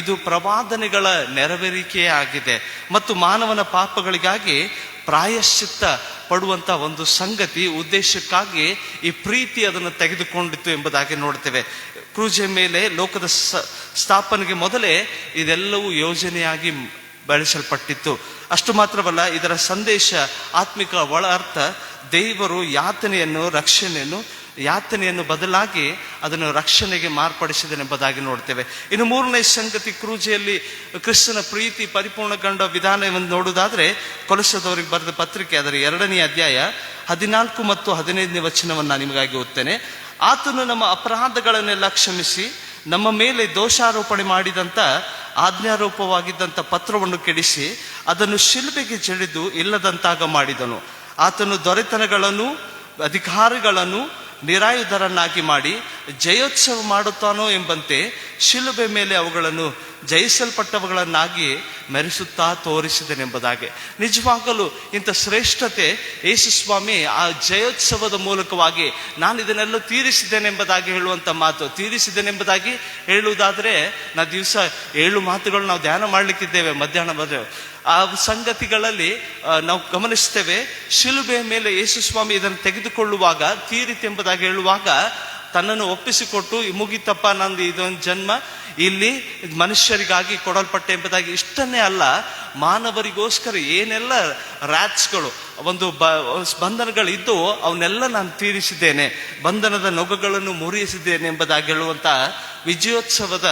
ಇದು ಪ್ರವಾದನೆಗಳ ನೆರವೇರಿಕೆಯೇ ಆಗಿದೆ. ಮತ್ತು ಮಾನವನ ಪಾಪಗಳಿಗಾಗಿ ಪ್ರಾಯಶ್ಚಿತ್ತ ಪಡುವಂಥ ಒಂದು ಸಂಗತಿ, ಉದ್ದೇಶಕ್ಕಾಗಿ ಈ ಪ್ರೀತಿ ಅದನ್ನು ತೆಗೆದುಕೊಂಡಿತ್ತು ಎಂಬುದಾಗಿ ನೋಡ್ತೇವೆ. ಕ್ರೂಜೆ ಮೇಲೆ ಲೋಕದ ಸ್ಥಾಪನೆಗೆ ಮೊದಲೇ ಇದೆಲ್ಲವೂ ಯೋಜನೆಯಾಗಿ ಬೆಳೆಸಲ್ಪಟ್ಟಿತ್ತು. ಅಷ್ಟು ಮಾತ್ರವಲ್ಲ, ಇದರ ಸಂದೇಶ, ಆತ್ಮಿಕ ಒಳ ಅರ್ಥ, ದೇವರು ಯಾತನೆಯನ್ನು ಬದಲಾಗಿ ಅದನ್ನು ರಕ್ಷಣೆಗೆ ಮಾರ್ಪಡಿಸಿದನೆಂಬುದಾಗಿ ನೋಡ್ತೇವೆ. ಇನ್ನು 3ನೇ ಸಂಗತಿ, ಕ್ರೂಜೆಯಲ್ಲಿ ಕ್ರಿಸ್ತನ ಪ್ರೀತಿ ಪರಿಪೂರ್ಣಗೊಂಡ ವಿಧಾನವನ್ನು ನೋಡುವುದಾದ್ರೆ, ಕೊಲೊಸ್ಸದವರಿಗೆ ಬರೆದ ಪತ್ರಿಕೆ ಅದರ 2ನೇ ಅಧ್ಯಾಯ 14 ಮತ್ತು 15ನೇ ವಚನವನ್ನು ನಾನು ನಿಮಗಾಗಿ ಓದ್ತೇನೆ. ಆತನು ನಮ್ಮ ಅಪರಾಧಗಳನ್ನೆಲ್ಲ ಕ್ಷಮಿಸಿ ನಮ್ಮ ಮೇಲೆ ದೋಷಾರೋಪಣೆ ಮಾಡಿದಂಥ ಆಜ್ಞಾರೋಪವಾಗಿದ್ದಂಥ ಪತ್ರವನ್ನು ಕೆಡಿಸಿ ಅದನ್ನು ಶಿಲುಬೆಗೆ ಜಡಿದು ಇಲ್ಲದಂತಾಗ ಮಾಡಿದನು. ಆತನು ದೊರೆತನಗಳನ್ನು ಅಧಿಕಾರಿಗಳನ್ನು ನಿರಾಯುಧರನ್ನಾಗಿ ಮಾಡಿ ಜಯೋತ್ಸವ ಮಾಡುತ್ತಾನೋ ಎಂಬಂತೆ ಶಿಲುಬೆ ಮೇಲೆ ಅವುಗಳನ್ನು ಜಯಿಸಲ್ಪಟ್ಟವುಗಳನ್ನಾಗಿ ಮೆರೆಸುತ್ತಾ ತೋರಿಸಿದನೆಂಬುದಾಗಿ. ನಿಜವಾಗಲೂ ಇಂಥ ಶ್ರೇಷ್ಠತೆ ಯೇಸು ಸ್ವಾಮಿ ಆ ಜಯೋತ್ಸವದ ಮೂಲಕವಾಗಿ ನಾನು ಇದನ್ನೆಲ್ಲ ತೀರಿಸಿದ್ದೇನೆಂಬುದಾಗಿ ಹೇಳುವಂಥ ಮಾತು. ತೀರಿಸಿದ್ದೇನೆಂಬುದಾಗಿ ಹೇಳುವುದಾದರೆ ದಿವಸ 7 ಮಾತುಗಳು ನಾವು ಧ್ಯಾನ ಮಾಡಲಿಕ್ಕಿದ್ದೇವೆ ಮಧ್ಯಾಹ್ನ ಬಂದು. ಆ ಸಂಗತಿಗಳಲ್ಲಿ ನಾವು ಗಮನಿಸ್ತೇವೆ, ಶಿಲುಬೆಯ ಮೇಲೆ ಯೇಸು ಸ್ವಾಮಿ ಇದನ್ನು ತೆಗೆದುಕೊಳ್ಳುವಾಗ ತೀರಿತೆಂಬುದಾಗಿ ಹೇಳುವಾಗ ತನ್ನನ್ನು ಒಪ್ಪಿಸಿಕೊಟ್ಟು ಮುಗಿತಪ್ಪ, ನಂದು ಇದೊಂದು ಜನ್ಮ ಇಲ್ಲಿ ಮನುಷ್ಯರಿಗಾಗಿ ಕೊಡಲ್ಪಟ್ಟೆ ಎಂಬುದಾಗಿ. ಇಷ್ಟನ್ನೇ ಅಲ್ಲ, ಮಾನವರಿಗೋಸ್ಕರ ಏನೆಲ್ಲ ರ್ಯಾಟ್ಸ್ಗಳು ಒಂದು ಬಂಧನಗಳು ಇದ್ದವು ಅವನ್ನೆಲ್ಲ ನಾನು ತೀರಿಸಿದ್ದೇನೆ, ಬಂಧನದ ನೊಗಗಳನ್ನು ಮುರಿಸಿದ್ದೇನೆ ಎಂಬುದಾಗಿ ಹೇಳುವಂತ ವಿಜಯೋತ್ಸವದ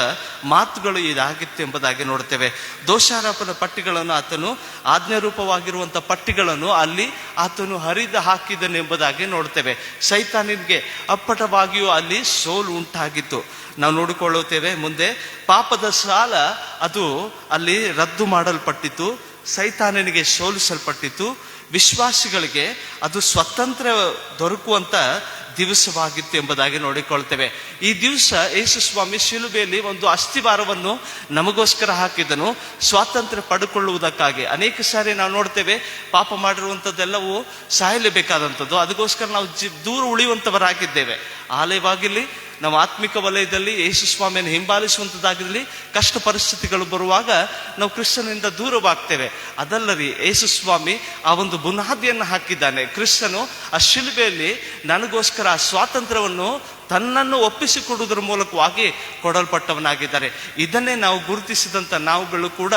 ಮಾತುಗಳು ಇದಾಗಿತ್ತು ಎಂಬುದಾಗಿ ನೋಡ್ತೇವೆ. ದೋಷಾರೋಪಣ ಪಟ್ಟಿಗಳನ್ನು ಆತನು, ಆಜ್ಞಾರೂಪವಾಗಿರುವಂಥ ಪಟ್ಟಿಗಳನ್ನು ಅಲ್ಲಿ ಆತನು ಹರಿದು ಹಾಕಿದನೆಂಬುದಾಗಿ ನೋಡ್ತೇವೆ. ಸೈತಾನಿಗೆ ಅಪ್ಪಟವಾಗಿಯೂ ಅಲ್ಲಿ ಸೋಲು ಉಂಟಾಗಿತ್ತು. ನಾವು ನೋಡಿಕೊಳ್ಳುತ್ತೇವೆ ಮುಂದೆ. ಪಾಪದ ಸಾಲ ಅದು ಅಲ್ಲಿ ರದ್ದು ಮಾಡಲ್ಪಟ್ಟಿತು, ಸೈತಾನನಿಗೆ ಸೋಲಿಸಲ್ಪಟ್ಟಿತು. ವಿಶ್ವಾಸಿಗಳಿಗೆ ಅದು ಸ್ವತಂತ್ರ ದೊರಕುವಂತ ದಿವಸವಾಗಿತ್ತು ಎಂಬುದಾಗಿ ನೋಡಿಕೊಳ್ತೇವೆ. ಈ ದಿವಸ ಯೇಸು ಸ್ವಾಮಿ ಶಿಲುಬೆಯಲ್ಲಿ ಒಂದು ಅಸ್ಥಿವಾರವನ್ನು ನಮಗೋಸ್ಕರ ಹಾಕಿದನು, ಸ್ವಾತಂತ್ರ್ಯ ಪಡೆದುಕೊಳ್ಳುವುದಕ್ಕಾಗಿ. ಅನೇಕ ಸಾರಿ ನಾವು ನೋಡ್ತೇವೆ, ಪಾಪ ಮಾಡಿರುವಂಥದ್ದೆಲ್ಲವೂ ಸಾಯಲೇಬೇಕಾದಂಥದ್ದು, ಅದಕ್ಕೋಸ್ಕರ ನಾವು ದೂರ ಉಳಿಯುವಂಥವರಾಗಿದ್ದೇವೆ. ಆಲಯವಾಗಿರಲಿ, ನಾವು ಆತ್ಮಿಕ ವಲಯದಲ್ಲಿ ಯೇಸು ಸ್ವಾಮಿಯನ್ನು ಹಿಂಬಾಲಿಸುವಂಥದ್ದಾಗಿರಲಿ, ಕಷ್ಟ ಪರಿಸ್ಥಿತಿಗಳು ಬರುವಾಗ ನಾವು ಕ್ರಿಸ್ತನಿಂದ ದೂರವಾಗ್ತೇವೆ. ಅದಲ್ಲದೆ ಯೇಸು ಸ್ವಾಮಿ ಆ ಒಂದು ಬುನಾದಿಯನ್ನು ಹಾಕಿದ್ದಾನೆ. ಕ್ರಿಸ್ತನು ಆ ಶಿಲುಬೆಯಲ್ಲಿ ನನಗೋಸ್ಕರ ಆ ಸ್ವಾತಂತ್ರ್ಯವನ್ನು ತನ್ನನ್ನು ಒಪ್ಪಿಸಿಕೊಡುವುದರ ಮೂಲಕವಾಗಿ ಕೊಡಲ್ಪಟ್ಟವನಾಗಿದ್ದಾರೆ. ಇದನ್ನೇ ನಾವು ಗುರುತಿಸಿದಂಥ ನಾವುಗಳು ಕೂಡ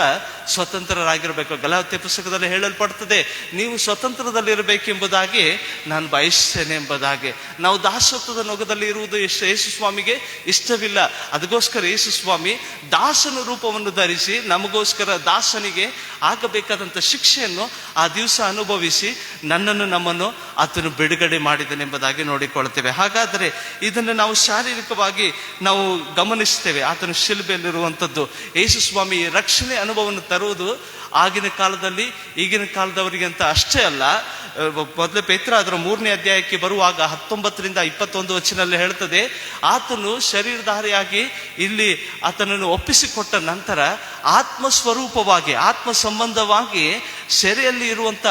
ಸ್ವತಂತ್ರರಾಗಿರಬೇಕು. ಗಲಾತ್ಯ ಪುಸ್ತಕದಲ್ಲಿ ಹೇಳಲ್ಪಡ್ತದೆ, ನೀವು ಸ್ವತಂತ್ರದಲ್ಲಿರಬೇಕೆಂಬುದಾಗಿ ನಾನು ಬಯಸ್ತೇನೆ ಎಂಬುದಾಗಿ. ನಾವು ದಾಸತ್ವದ ನೊಗದಲ್ಲಿ ಇರುವುದು ಯೇಸು ಸ್ವಾಮಿಗೆ ಇಷ್ಟವಿಲ್ಲ. ಅದಕ್ಕೋಸ್ಕರ ಯೇಸು ಸ್ವಾಮಿ ದಾಸನ ರೂಪವನ್ನು ಧರಿಸಿ ನಮಗೋಸ್ಕರ ದಾಸನಿಗೆ ಆಗಬೇಕಾದಂಥ ಶಿಕ್ಷೆಯನ್ನು ಆ ದಿವಸ ಅನುಭವಿಸಿ ನನ್ನನ್ನು ನಮ್ಮನ್ನು ಆತನು ಬಿಡುಗಡೆ ಮಾಡಿದನೆಂಬುದಾಗಿ ನೋಡಿಕೊಳ್ತೇವೆ. ಹಾಗಾದರೆ ಇದನ್ನು ನಾವು ಶಾರೀರಿಕವಾಗಿ ನಾವು ಗಮನಿಸ್ತೇವೆ. ಆತನು ಶಿಲುಬೆಯಲ್ಲಿರುವಂಥದ್ದು ಯೇಸು ಸ್ವಾಮಿ ರಕ್ಷಣೆ ಅನುಭವವನ್ನು ತರುವುದು ಆಗಿನ ಕಾಲದಲ್ಲಿ ಈಗಿನ ಕಾಲದವರಿಗೆ ಅಂತ ಅಷ್ಟೇ ಅಲ್ಲ. ಮೊದಲೇ ಪೇತ್ರ ಅದರ 3ನೇ ಅಧ್ಯಾಯಕ್ಕೆ ಬರುವಾಗ 19ರಿಂದ 21 ವಚನದಲ್ಲಿ ಹೇಳ್ತದೆ, ಆತನು ಶರೀರಧಾರಿಯಾಗಿ ಇಲ್ಲಿ ಆತನನ್ನು ಒಪ್ಪಿಸಿಕೊಟ್ಟ ನಂತರ ಆತ್ಮ ಸ್ವರೂಪವಾಗಿ, ಆತ್ಮ ಸಂಬಂಧವಾಗಿ ಸೆರೆಯಲ್ಲಿ ಇರುವಂತ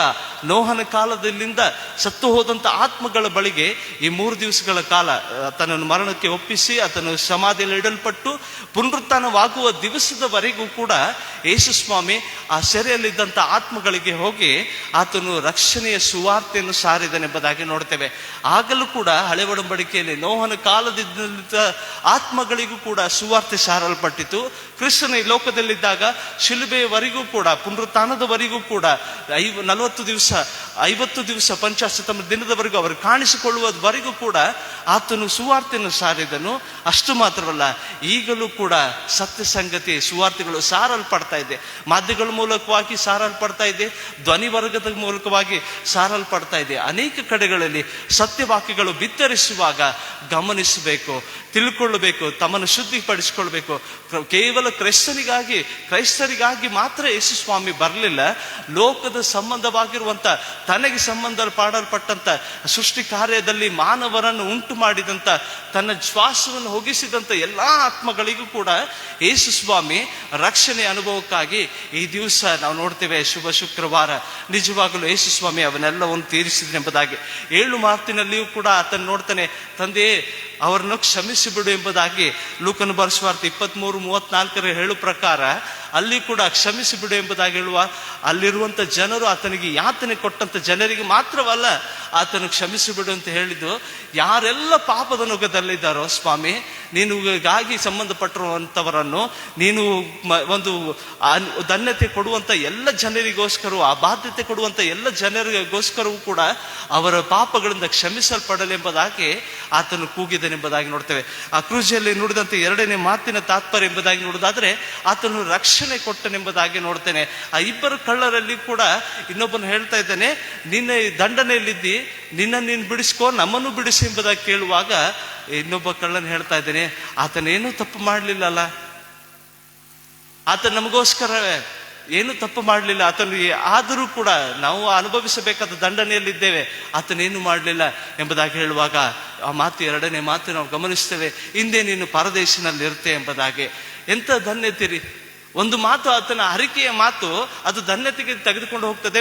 ನೋಹನ ಕಾಲದಲ್ಲಿಂದ ಸತ್ತು ಹೋದಂತ ಆತ್ಮಗಳ ಬಳಿಗೆ ಈ 3 ದಿವಸಗಳ ಕಾಲ ಆತನನ್ನು ಮರಣಕ್ಕೆ ಒಪ್ಪಿಸಿ ಆತನು ಸಮಾಧಿಯಲ್ಲಿ ಇಡಲ್ಪಟ್ಟು ಪುನರುತ್ಥಾನವಾಗುವ ದಿವಸದವರೆಗೂ ಕೂಡ ಯೇಸು ಸ್ವಾಮಿ ಆ ಸೆರೆಯಲ್ಲಿದ್ದಂಥ ಆತ್ಮಗಳಿಗೆ ಹೋಗಿ ಆತನು ರಕ್ಷಣೆಯ ಸುವಾರ್ತೆಯನ್ನು ಸಾರಿದನೆಂಬುದಾಗಿ ನೋಡ್ತೇವೆ. ಆಗಲೂ ಕೂಡ ಹಳೆ ಒಡಂಬಡಿಕೆಯಲ್ಲಿ ನೋಹನ ಕಾಲದಿಂದ ಆತ್ಮಗಳಿಗೂ ಕೂಡ ಸುವಾರ್ತೆ ಸಾರಲ್ಪಟ್ಟಿತು. ಕ್ರಿಸ್ತನ ಈ ಲೋಕದಲ್ಲಿದ್ದಾಗ ಶಿಲುಬೆಯವರೆಗೂ ಕೂಡ, ಪುನರುತ್ಥಾನದವರೆಗೂ ಕೂಡ 40 ದಿವಸ 50 ದಿವಸ ಪಂಚಾಶತಮ ದಿನದವರೆಗೂ ಅವರು ಕಾಣಿಸಿಕೊಳ್ಳುವವರೆಗೂ ಕೂಡ ಆತನು ಸುವಾರ್ತೆಯನ್ನು ಸಾರಿದನು. ಅಷ್ಟು ಮಾತ್ರವಲ್ಲ, ಈಗಲೂ ಕೂಡ ಸತ್ಯ ಸಂಗತಿ ಸುವಾರ್ತೆಗಳು ಸಾರಲ್ಪಡ್ತಾ ಇದೆ. ಮಾಧ್ಯಮಗಳ ಮೂಲಕವಾಗಿ ಸಾರಲ್ಪಡ್ತಾ ಇದೆ, ಧ್ವನಿವರ್ಗದ ಮೂಲಕವಾಗಿ ಸಾರಲ್ಪಡ್ತಾ ಇದೆ. ಅನೇಕ ಕಡೆಗಳಲ್ಲಿ ಸತ್ಯವಾಕ್ಯಗಳು ಬಿತ್ತರಿಸುವಾಗ ಗಮನಿಸಬೇಕು, ತಿಳ್ಕೊಳ್ಳಬೇಕು, ತಮ್ಮನ್ನು ಶುದ್ಧಿಪಡಿಸಿಕೊಳ್ಬೇಕು. ಕೇವಲ ಕ್ರೈಸ್ತರಿಗಾಗಿ ಮಾತ್ರ ಯೇಸು ಸ್ವಾಮಿ ಬರಲಿಲ್ಲ. ಲೋಕದ ಸಂಬಂಧವಾಗಿರುವಂತ, ತನಗೆ ಸಂಬಂಧ ಪಾಡಲ್ಪಟ್ಟಂತ ಸೃಷ್ಟಿ ಕಾರ್ಯದಲ್ಲಿ ಮಾನವರನ್ನು ಉಂಟು ಮಾಡಿದಂತ, ತನ್ನ ಶ್ವಾಸವನ್ನು ಹೊಗಿಸಿದಂತ ಎಲ್ಲಾ ಆತ್ಮಗಳಿಗೂ ಕೂಡ ಯೇಸು ಸ್ವಾಮಿ ರಕ್ಷಣೆ ಅನುಭವಕ್ಕಾಗಿ ಈ ದಿವಸ ನಾವು ನೋಡ್ತೇವೆ. ಶುಭ ಶುಕ್ರವಾರ. ನಿಜವಾಗಲೂ ಯೇಸು ಸ್ವಾಮಿ ಅವನ್ನೆಲ್ಲವನ್ನು ತೀರಿಸಿದನೆಂಬುದಾಗಿ 7 ಮಾತಿನಲ್ಲಿಯೂ ಕೂಡ ಆತನು ನೋಡ್ತಾನೆ, ತಂದೆಯೇ ಅವರನ್ನು ಕ್ಷಮಿಸಿಬಿಡು ಎಂಬುದಾಗಿ. ಲೂಕನ ಬರೆಸುವಾರ್ತೆ 23:34 ಹೇಳುವ ಪ್ರಕಾರ ಅಲ್ಲಿ ಕೂಡ ಕ್ಷಮಿಸಿಬಿಡು ಎಂಬುದಾಗಿ ಹೇಳುವ, ಅಲ್ಲಿರುವಂತ ಜನರು ಆತನಿಗೆ ಯಾತನೆ ಕೊಟ್ಟಂತ ಜನರಿಗೆ ಮಾತ್ರವಲ್ಲ ಆತನು ಕ್ಷಮಿಸಿಬಿಡು ಅಂತ ಹೇಳಿದ್ದು, ಯಾರೆಲ್ಲ ಪಾಪದ ನೊಗದಲ್ಲಿದ್ದಾರೋ ಸ್ವಾಮಿ, ನೀನುಗಾಗಿ ಸಂಬಂಧಪಟ್ಟಿರುವಂಥವರನ್ನು ನೀನು ಒಂದು ಧನ್ಯತೆ ಕೊಡುವಂತ ಎಲ್ಲ ಜನರಿಗೋಸ್ಕರ, ಆ ಬಾಧ್ಯತೆ ಕೊಡುವಂತ ಎಲ್ಲ ಜನರಿಗೋಸ್ಕರವೂ ಕೂಡ ಅವರ ಪಾಪಗಳಿಂದ ಕ್ಷಮಿಸಲ್ಪಡಲೆಂಬುದಾಗಿ ಆತನು ಕೂಗಿದನೆಂಬುದಾಗಿ ನೋಡ್ತೇವೆ. ಆ ಕ್ರೂಜಲ್ಲಿ ನುಡಿದಂತೆ 2ನೇ ಮಾತಿನ ತಾತ್ಪರ್ಯ ಎಂಬುದಾಗಿ ನೋಡುವುದಾದ್ರೆ ಆತನು ರಕ್ಷಣೆ ಕೊಟ್ಟನೆಂಬುದಾಗಿ ನೋಡ್ತೇನೆ. ಆ 2 ಕಳ್ಳರಲ್ಲಿ ಕೂಡ ಇನ್ನೊಬ್ಬನು ಹೇಳ್ತಾ ಇದ್ದಾನೆ, ನಿನ್ನ ದಂಡನೆಯಲ್ಲಿದ್ದಿ, ನೀನು ಬಿಡಿಸ್ಕೋ, ನಮ್ಮನ್ನು ಬಿಡಿಸಿ ಎಂಬುದಾಗಿ ಕೇಳುವಾಗ ಇನ್ನೊಬ್ಬ ಕಳ್ಳನ್ ಹೇಳ್ತಾ ಇದ್ದೇನೆ, ಆತನೇನು ತಪ್ಪು ಮಾಡಲಿಲ್ಲಲ್ಲ, ಆತ ನಮಗೋಸ್ಕರ ಏನು ತಪ್ಪು ಮಾಡಲಿಲ್ಲ, ಆತನು ಆದರೂ ಕೂಡ ನಾವು ಅನುಭವಿಸಬೇಕಾದ ದಂಡನೆಯಲ್ಲಿದ್ದೇವೆ, ಆತನೇನು ಮಾಡಲಿಲ್ಲ ಎಂಬುದಾಗಿ ಹೇಳುವಾಗ ಆ ಮಾತು 2ನೇ ಮಾತು ನಾವು ಗಮನಿಸ್ತೇವೆ, ಹಿಂದೆ ನೀನು ಪರದೇಶಿನಲ್ಲಿ ಇರ್ತೆ ಎಂಬುದಾಗಿ. ಎಂತ ಧನ್ಯತೆ ರೀ! ಒಂದು ಮಾತು, ಆತನ ಹರಿಕೆಯ ಮಾತು, ಅದು ಧನ್ಯತೆಗೆ ತೆಗೆದುಕೊಂಡು ಹೋಗ್ತದೆ,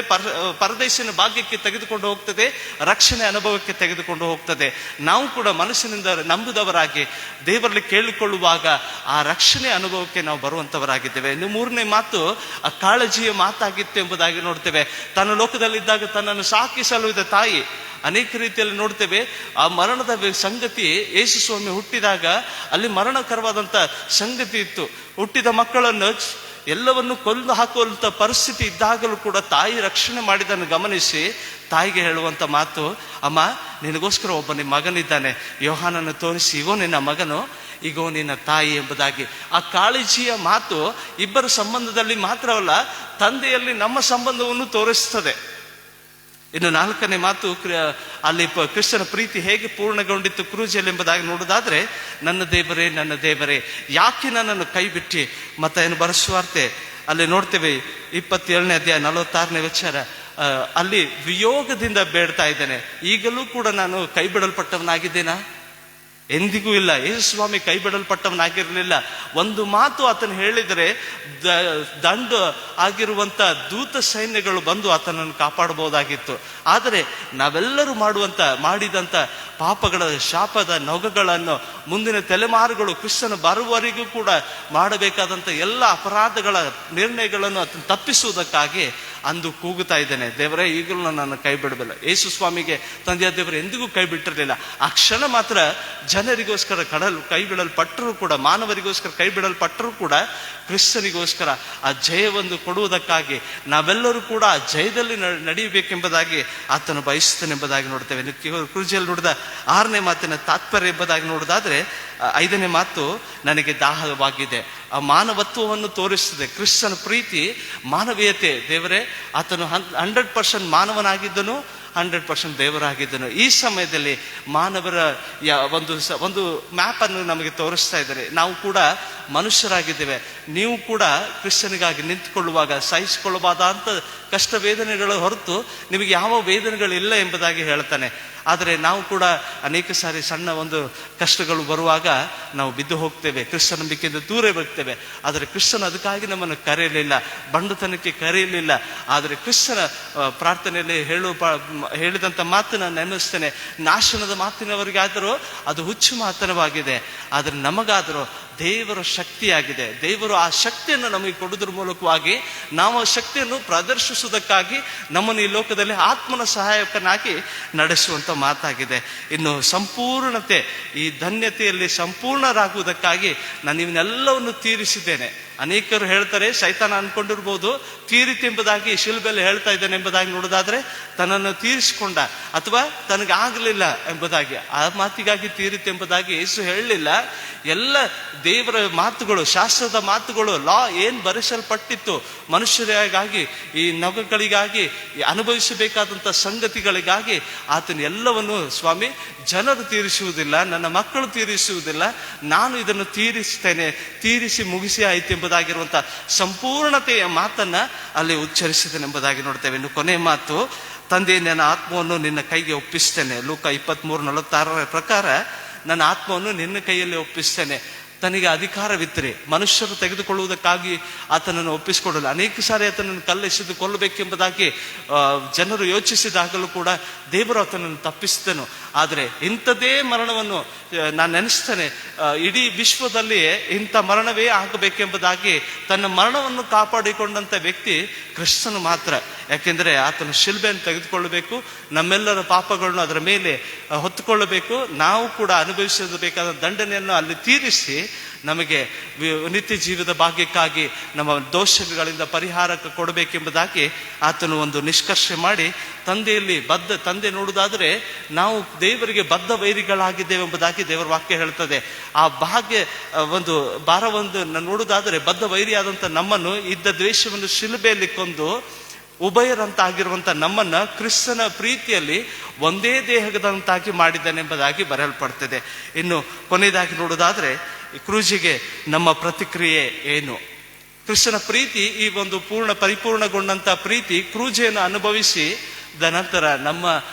ಪರದೇಶಿನ ಭಾಗ್ಯಕ್ಕೆ ತೆಗೆದುಕೊಂಡು ಹೋಗ್ತದೆ, ರಕ್ಷಣೆ ಅನುಭವಕ್ಕೆ ತೆಗೆದುಕೊಂಡು ಹೋಗ್ತದೆ. ನಾವು ಕೂಡ ಮನಸ್ಸಿನಿಂದ ನಂಬುದವರಾಗಿ ದೇವರಲ್ಲಿ ಕೇಳಿಕೊಳ್ಳುವಾಗ ಆ ರಕ್ಷಣೆ ಅನುಭವಕ್ಕೆ ನಾವು ಬರುವಂತವರಾಗಿದ್ದೇವೆ. ಇನ್ನು ಮೂರನೇ ಮಾತು ಆ ಕಾಳಜಿಯ ಮಾತಾಗಿತ್ತು ಎಂಬುದಾಗಿ ನೋಡ್ತೇವೆ. ತನ್ನ ಲೋಕದಲ್ಲಿದ್ದಾಗ ತನ್ನನ್ನು ಸಾಕಿ ಸಲುಹಿದ ತಾಯಿ. ಅನೇಕ ರೀತಿಯಲ್ಲಿ ನೋಡ್ತೇವೆ ಆ ಮರಣದ ಸಂಗತಿ. ಯೇಸು ಸ್ವಾಮಿ ಹುಟ್ಟಿದಾಗ ಅಲ್ಲಿ ಮರಣಕರವಾದಂತ ಸಂಗತಿ ಇತ್ತು. ಹುಟ್ಟಿದ ಮಕ್ಕಳನ್ನು ಎಲ್ಲವನ್ನು ಕೊಂದು ಹಾಕುವಂತ ಪರಿಸ್ಥಿತಿ ಇದ್ದಾಗಲೂ ಕೂಡ ತಾಯಿ ರಕ್ಷಣೆ ಮಾಡಿದ್ದನ್ನು ಗಮನಿಸಿ ತಾಯಿಗೆ ಹೇಳುವಂತ ಮಾತು, ಅಮ್ಮ ನಿನಗೋಸ್ಕರ ಒಬ್ಬ ನಿಮ್ಮ ಮಗನಿದ್ದಾನೆ, ಯೋಹಾನನ್ನು ತೋರಿಸಿ, ಇಗೋ ನಿನ್ನ ಮಗನು, ಈಗೋ ನಿನ್ನ ತಾಯಿ ಎಂಬುದಾಗಿ. ಆ ಕಾಳಜಿಯ ಮಾತು ಇಬ್ಬರ ಸಂಬಂಧದಲ್ಲಿ ಮಾತ್ರವಲ್ಲ, ತಂದೆಯಲ್ಲಿ ನಮ್ಮ ಸಂಬಂಧವನ್ನು ತೋರಿಸ್ತದೆ. ಇನ್ನು ನಾಲ್ಕನೇ ಮಾತು, ಅಲ್ಲಿ ಕ್ರಿಸ್ತನ ಪ್ರೀತಿ ಹೇಗೆ ಪೂರ್ಣಗೊಂಡಿತ್ತು ಕ್ರೂಜಲ್ಲಿ ಎಂಬುದಾಗಿ ನೋಡುವುದಾದ್ರೆ, ನನ್ನ ದೇವರೇ ನನ್ನ ದೇವರೇ ಯಾಕೆ ನನ್ನನ್ನು ಕೈ ಬಿಟ್ಟಿ. ಮತ್ತಾಯನ ಬರೆಸುವಾರ್ತೆ ಅಲ್ಲಿ ನೋಡ್ತೇವೆ 27ನೇ ಅಧ್ಯಾಯ 46ನೇ ವಚನ, ಅಲ್ಲಿ ವಿಯೋಗದಿಂದ ಬೇಡ್ತಾ ಇದ್ದೇನೆ, ಈಗಲೂ ಕೂಡ ನಾನು ಕೈ ಬಿಡಲ್ಪಟ್ಟವನಾಗಿದ್ದೇನಾ? ಎಂದಿಗೂ ಇಲ್ಲ. ಯೇಸು ಸ್ವಾಮಿ ಕೈ ಬಿಡಲ್ಪಟ್ಟವನಾಗಿರಲಿಲ್ಲ. ಒಂದು ಮಾತು ಆತನು ಹೇಳಿದರೆ ದಂಡ ಆಗಿರುವಂತ ದೂತ ಸೈನ್ಯಗಳು ಬಂದು ಆತನನ್ನು ಕಾಪಾಡಬಹುದಾಗಿತ್ತು. ಆದರೆ ನಾವೆಲ್ಲರೂ ಮಾಡಿದಂತ ಪಾಪಗಳ ಶಾಪದ ನೊಗಗಳನ್ನು ಮುಂದಿನ ತಲೆಮಾರುಗಳು ಕ್ರಿಸ್ತನ ಬರುವವರೆಗೂ ಕೂಡ ಮಾಡಬೇಕಾದಂತ ಎಲ್ಲ ಅಪರಾಧಗಳ ನಿರ್ಣಯಗಳನ್ನು ಆತನು ತಪ್ಪಿಸುವುದಕ್ಕಾಗಿ ಅಂದು ಕೂಗುತ್ತಾ ಇದ್ದೇನೆ, ದೇವರೇ ಈಗಲೂ ನನ್ನನ್ನು ಕೈ ಬಿಡಬಲ್ಲ. ಯೇಸು ಸ್ವಾಮಿಗೆ ತಂದೆಯ ದೇವರು ಎಂದಿಗೂ ಕೈ ಬಿಟ್ಟಿರಲಿಲ್ಲ. ಆ ಕ್ಷಣ ಮಾತ್ರ ಜನರಿಗೋಸ್ಕರ ಕೈ ಬಿಡಲ್ಪಟ್ಟರೂ ಕೂಡ, ಮಾನವರಿಗೋಸ್ಕರ ಕೈ ಬಿಡಲ್ಪಟ್ಟರೂ ಕೂಡ ಕ್ರಿಸ್ತನಿಗೋಸ್ಕರ ಆ ಜಯವನ್ನು ಕೊಡುವುದಕ್ಕಾಗಿ ನಾವೆಲ್ಲರೂ ಕೂಡ ಆ ಜಯದಲ್ಲಿ ನಡೆಯಬೇಕೆಂಬುದಾಗಿ ಆತನು ಬಯಸುತ್ತಾನೆಂಬುದಾಗಿ ನೋಡ್ತೇವೆ. ಕ್ರೂಜಿಯಲ್ಲಿ ನೋಡಿದ 6ನೇ ಮಾತಿನ ತಾತ್ಪರ್ಯ ಎಂಬುದಾಗಿ ನೋಡುವುದಾದ್ರೆ, 5ನೇ ಮಾತು ನನಗೆ ದಾಹವಾಗಿದೆ. ಆ ಮಾನವತ್ವವನ್ನು ತೋರಿಸ್ತದೆ. ಕ್ರಿಸ್ತನ ಪ್ರೀತಿ ಮಾನವೀಯತೆ. ದೇವರೇ ಆತನು 100% ಮಾನವನಾಗಿದ್ದನು, 100% ದೇವರಾಗಿದ್ದನು. ಈ ಸಮಯದಲ್ಲಿ ಮಾನವರ ಒಂದು ಮ್ಯಾಪ್ ಅನ್ನು ನಮಗೆ ತೋರಿಸ್ತಾ ಇದ್ದಾರೆ. ನಾವು ಕೂಡ ಮನುಷ್ಯರಾಗಿದ್ದೇವೆ. ನೀವು ಕೂಡ ಕ್ರಿಸ್ತನಿಗಾಗಿ ನಿಂತುಕೊಳ್ಳುವಾಗ ಸಹಿಸಿಕೊಳ್ಳಬಾರ್ದಂತ ಕಷ್ಟ ವೇದನೆಗಳ ಹೊರತು ನಿಮಗೆ ಯಾವ ವೇದನೆಗಳಿಲ್ಲ ಎಂಬುದಾಗಿ ಹೇಳ್ತಾನೆ. ಆದರೆ ನಾವು ಕೂಡ ಅನೇಕ ಸಾರಿ ಸಣ್ಣ ಒಂದು ಕಷ್ಟಗಳು ಬರುವಾಗ ನಾವು ಬಿದ್ದು ಹೋಗ್ತೇವೆ, ಕ್ರಿಸ್ತ ನಂಬಿಕೆಯಿಂದ ದೂರ ಬರ್ತೇವೆ. ಆದರೆ ಕ್ರಿಸ್ತನ ಅದಕ್ಕಾಗಿ ನಮ್ಮನ್ನು ಕರೆಯಲಿಲ್ಲ, ಬಂಡತನಕ್ಕೆ ಕರೆಯಲಿಲ್ಲ. ಆದರೆ ಕ್ರಿಸ್ತನ ಪ್ರಾರ್ಥನೆಯಲ್ಲಿ ಹೇಳಿದಂಥ ಮಾತು ನಾನು ನೆನಪಿಸ್ತೇನೆ, ನಾಶನದ ಮಾತಿನವರಿಗಾದರೂ ಅದು ಹುಚ್ಚು ಮಾತನವಾಗಿದೆ, ಆದರೆ ನಮಗಾದರೂ ದೇವರ ಶಕ್ತಿಯಾಗಿದೆ. ದೇವರು ಆ ಶಕ್ತಿಯನ್ನು ನಮಗೆ ಕೊಡುವುದರ ಮೂಲಕವಾಗಿ ನಾವು ಆ ಶಕ್ತಿಯನ್ನು ಪ್ರದರ್ಶಿಸುವುದಕ್ಕಾಗಿ ನಮ್ಮನ್ನು ಈ ಲೋಕದಲ್ಲಿ ಆತ್ಮನ ಸಹಾಯಕನಾಗಿ ನಡೆಸುವಂತ ಮಾತಾಗಿದೆ. ಇನ್ನು ಸಂಪೂರ್ಣತೆ, ಈ ಧನ್ಯತೆಯಲ್ಲಿ ಸಂಪೂರ್ಣರಾಗುವುದಕ್ಕಾಗಿ ನಾನು ಇವನ್ನೆಲ್ಲವನ್ನು ತೀರಿಸಿದ್ದೇನೆ. ಅನೇಕರು ಹೇಳ್ತಾರೆ, ಸೈತಾನ ಅನ್ಕೊಂಡಿರ್ಬೋದು ತೀರಿತು ಎಂಬುದಾಗಿ ಶಿಲ್ಬೆಯಲ್ಲಿ ಹೇಳ್ತಾ ಇದ್ದಾನೆ ಎಂಬುದಾಗಿ ನೋಡೋದಾದ್ರೆ, ತನ್ನನ್ನು ತೀರಿಸಿಕೊಂಡ ಅಥವಾ ತನಗಾಗಲಿಲ್ಲ ಎಂಬುದಾಗಿ, ಆ ಮಾತಿಗಾಗಿ ತೀರಿತು ಎಂಬುದಾಗಿ ಯೇಸು ಹೇಳಲಿಲ್ಲ. ಎಲ್ಲ ದೇವರ ಮಾತುಗಳು, ಶಾಸ್ತ್ರದ ಮಾತುಗಳು, ಲಾ ಏನ್ ಬರೆಸಲ್ಪಟ್ಟಿತ್ತು ಮನುಷ್ಯರಿಗಾಗಿ, ಈ ನೊಗಗಳಿಗಾಗಿ, ಅನುಭವಿಸಬೇಕಾದಂತ ಸಂಗತಿಗಳಿಗಾಗಿ, ಆತನ ಎಲ್ಲವನ್ನು ಸ್ವಾಮಿ ಜನರು ತೀರಿಸುವುದಿಲ್ಲ, ನನ್ನ ಮಕ್ಕಳು ತೀರಿಸುವುದಿಲ್ಲ, ನಾನು ಇದನ್ನು ತೀರಿಸ್ತೇನೆ, ತೀರಿಸಿ ಮುಗಿಸಿ ಆಯ್ತು ಎಂಬುದಾಗಿರುವಂತ ಸಂಪೂರ್ಣತೆಯ ಮಾತನ್ನ ಅಲ್ಲಿ ಉಚ್ಚರಿಸಿದನೆಂಬುದಾಗಿ ನೋಡ್ತೇವೆ. ಇನ್ನು ಕೊನೆಯ ಮಾತು, ತಂದೆ ನನ್ನ ಆತ್ಮವನ್ನು ನಿನ್ನ ಕೈಗೆ ಒಪ್ಪಿಸ್ತೇನೆ. ಲೂಕ 23:46 ಪ್ರಕಾರ ನನ್ನ ಆತ್ಮವನ್ನು ನಿನ್ನ ಕೈಯಲ್ಲಿ ಒಪ್ಪಿಸ್ತೇನೆ. ತನಗೆ ಅಧಿಕಾರವಿತ್ತರೆ ಮನುಷ್ಯರು ತೆಗೆದುಕೊಳ್ಳುವುದಕ್ಕಾಗಿ ಆತನನ್ನು ಒಪ್ಪಿಸಿಕೊಡಲು ಅನೇಕ ಸಾರಿ ಆತನನ್ನು ಕಲ್ಲೆಸೆದು ಕೊಲ್ಲಬೇಕೆಂಬುದಾಗಿ ಜನರು ಯೋಚಿಸಿದಾಗಲೂ ಕೂಡ ದೇವರು ಆತನನ್ನು ತಪ್ಪಿಸಿದನು. ಆದರೆ ಇಂಥದೇ ಮರಣವನ್ನು ನಾನು ನೆನೆಸ್ತೇನೆ, ಇಡೀ ವಿಶ್ವದಲ್ಲಿಯೇ ಇಂಥ ಮರಣವೇ ಆಗಬೇಕೆಂಬುದಾಗಿ ತನ್ನ ಮರಣವನ್ನು ಕಾಪಾಡಿಕೊಂಡಂತ ವ್ಯಕ್ತಿ ಕ್ರಿಸ್ತನು ಮಾತ್ರ. ಯಾಕೆಂದ್ರೆ ಆತನು ಶಿಲ್ಬೆಯನ್ನು ತೆಗೆದುಕೊಳ್ಳಬೇಕು, ನಮ್ಮೆಲ್ಲರ ಪಾಪಗಳನ್ನು ಅದರ ಮೇಲೆ ಹೊತ್ತುಕೊಳ್ಳಬೇಕು, ನಾವು ಕೂಡ ಅನುಭವಿಸಬೇಕಾದ ದಂಡನೆಯನ್ನು ಅಲ್ಲಿ ತೀರಿಸಿ ನಮಗೆ ನಿತ್ಯ ಜೀವದ ಭಾಗ್ಯಕ್ಕಾಗಿ ನಮ್ಮ ದೋಷಗಳಿಂದ ಪರಿಹಾರಕ್ಕೆ ಕೊಡಬೇಕೆಂಬುದಾಗಿ ಆತನು ಒಂದು ನಿಷ್ಕರ್ಷೆ ಮಾಡಿ ತಂದೆ ನೋಡುವುದಾದ್ರೆ ನಾವು ದೇವರಿಗೆ ಬದ್ಧ ವೈರಿಗಳಾಗಿದ್ದೇವೆ ಎಂಬುದಾಗಿ ದೇವರ ವಾಕ್ಯ ಹೇಳ್ತದೆ. ಆ ಭಾರವನ್ನು ನೋಡುವುದಾದರೆ ಬದ್ಧ ವೈರಿಯಾದಂಥ ನಮ್ಮನ್ನು ಇದ್ದ ದ್ವೇಷವನ್ನು ಶಿಲುಬೆಯಲ್ಲಿ ಕೊಂದು ಉಭಯರಂತಾಗಿರುವಂತ ನಮ್ಮನ್ನ ಕ್ರಿಸ್ತನ ಪ್ರೀತಿಯಲ್ಲಿ ಒಂದೇ ದೇಹದಂತಾಗಿ ಮಾಡಿದ್ದಾನೆಂಬುದಾಗಿ ಬರೆಯಲ್ಪಡ್ತದೆ. ಇನ್ನು ಕೊನೆಯದಾಗಿ ನೋಡುವುದಾದ್ರೆ ಕ್ರೂಜಿಗೆ ನಮ್ಮ ಪ್ರತಿಕ್ರಿಯೆ ಏನು? ಕ್ರಿಸ್ತನ ಪ್ರೀತಿ, ಈ ಒಂದು ಪರಿಪೂರ್ಣಗೊಂಡಂತ ಪ್ರೀತಿ ಕ್ರೂಜೆಯನ್ನು ಅನುಭವಿಸಿ ನಂತರ ನಮ್ಮ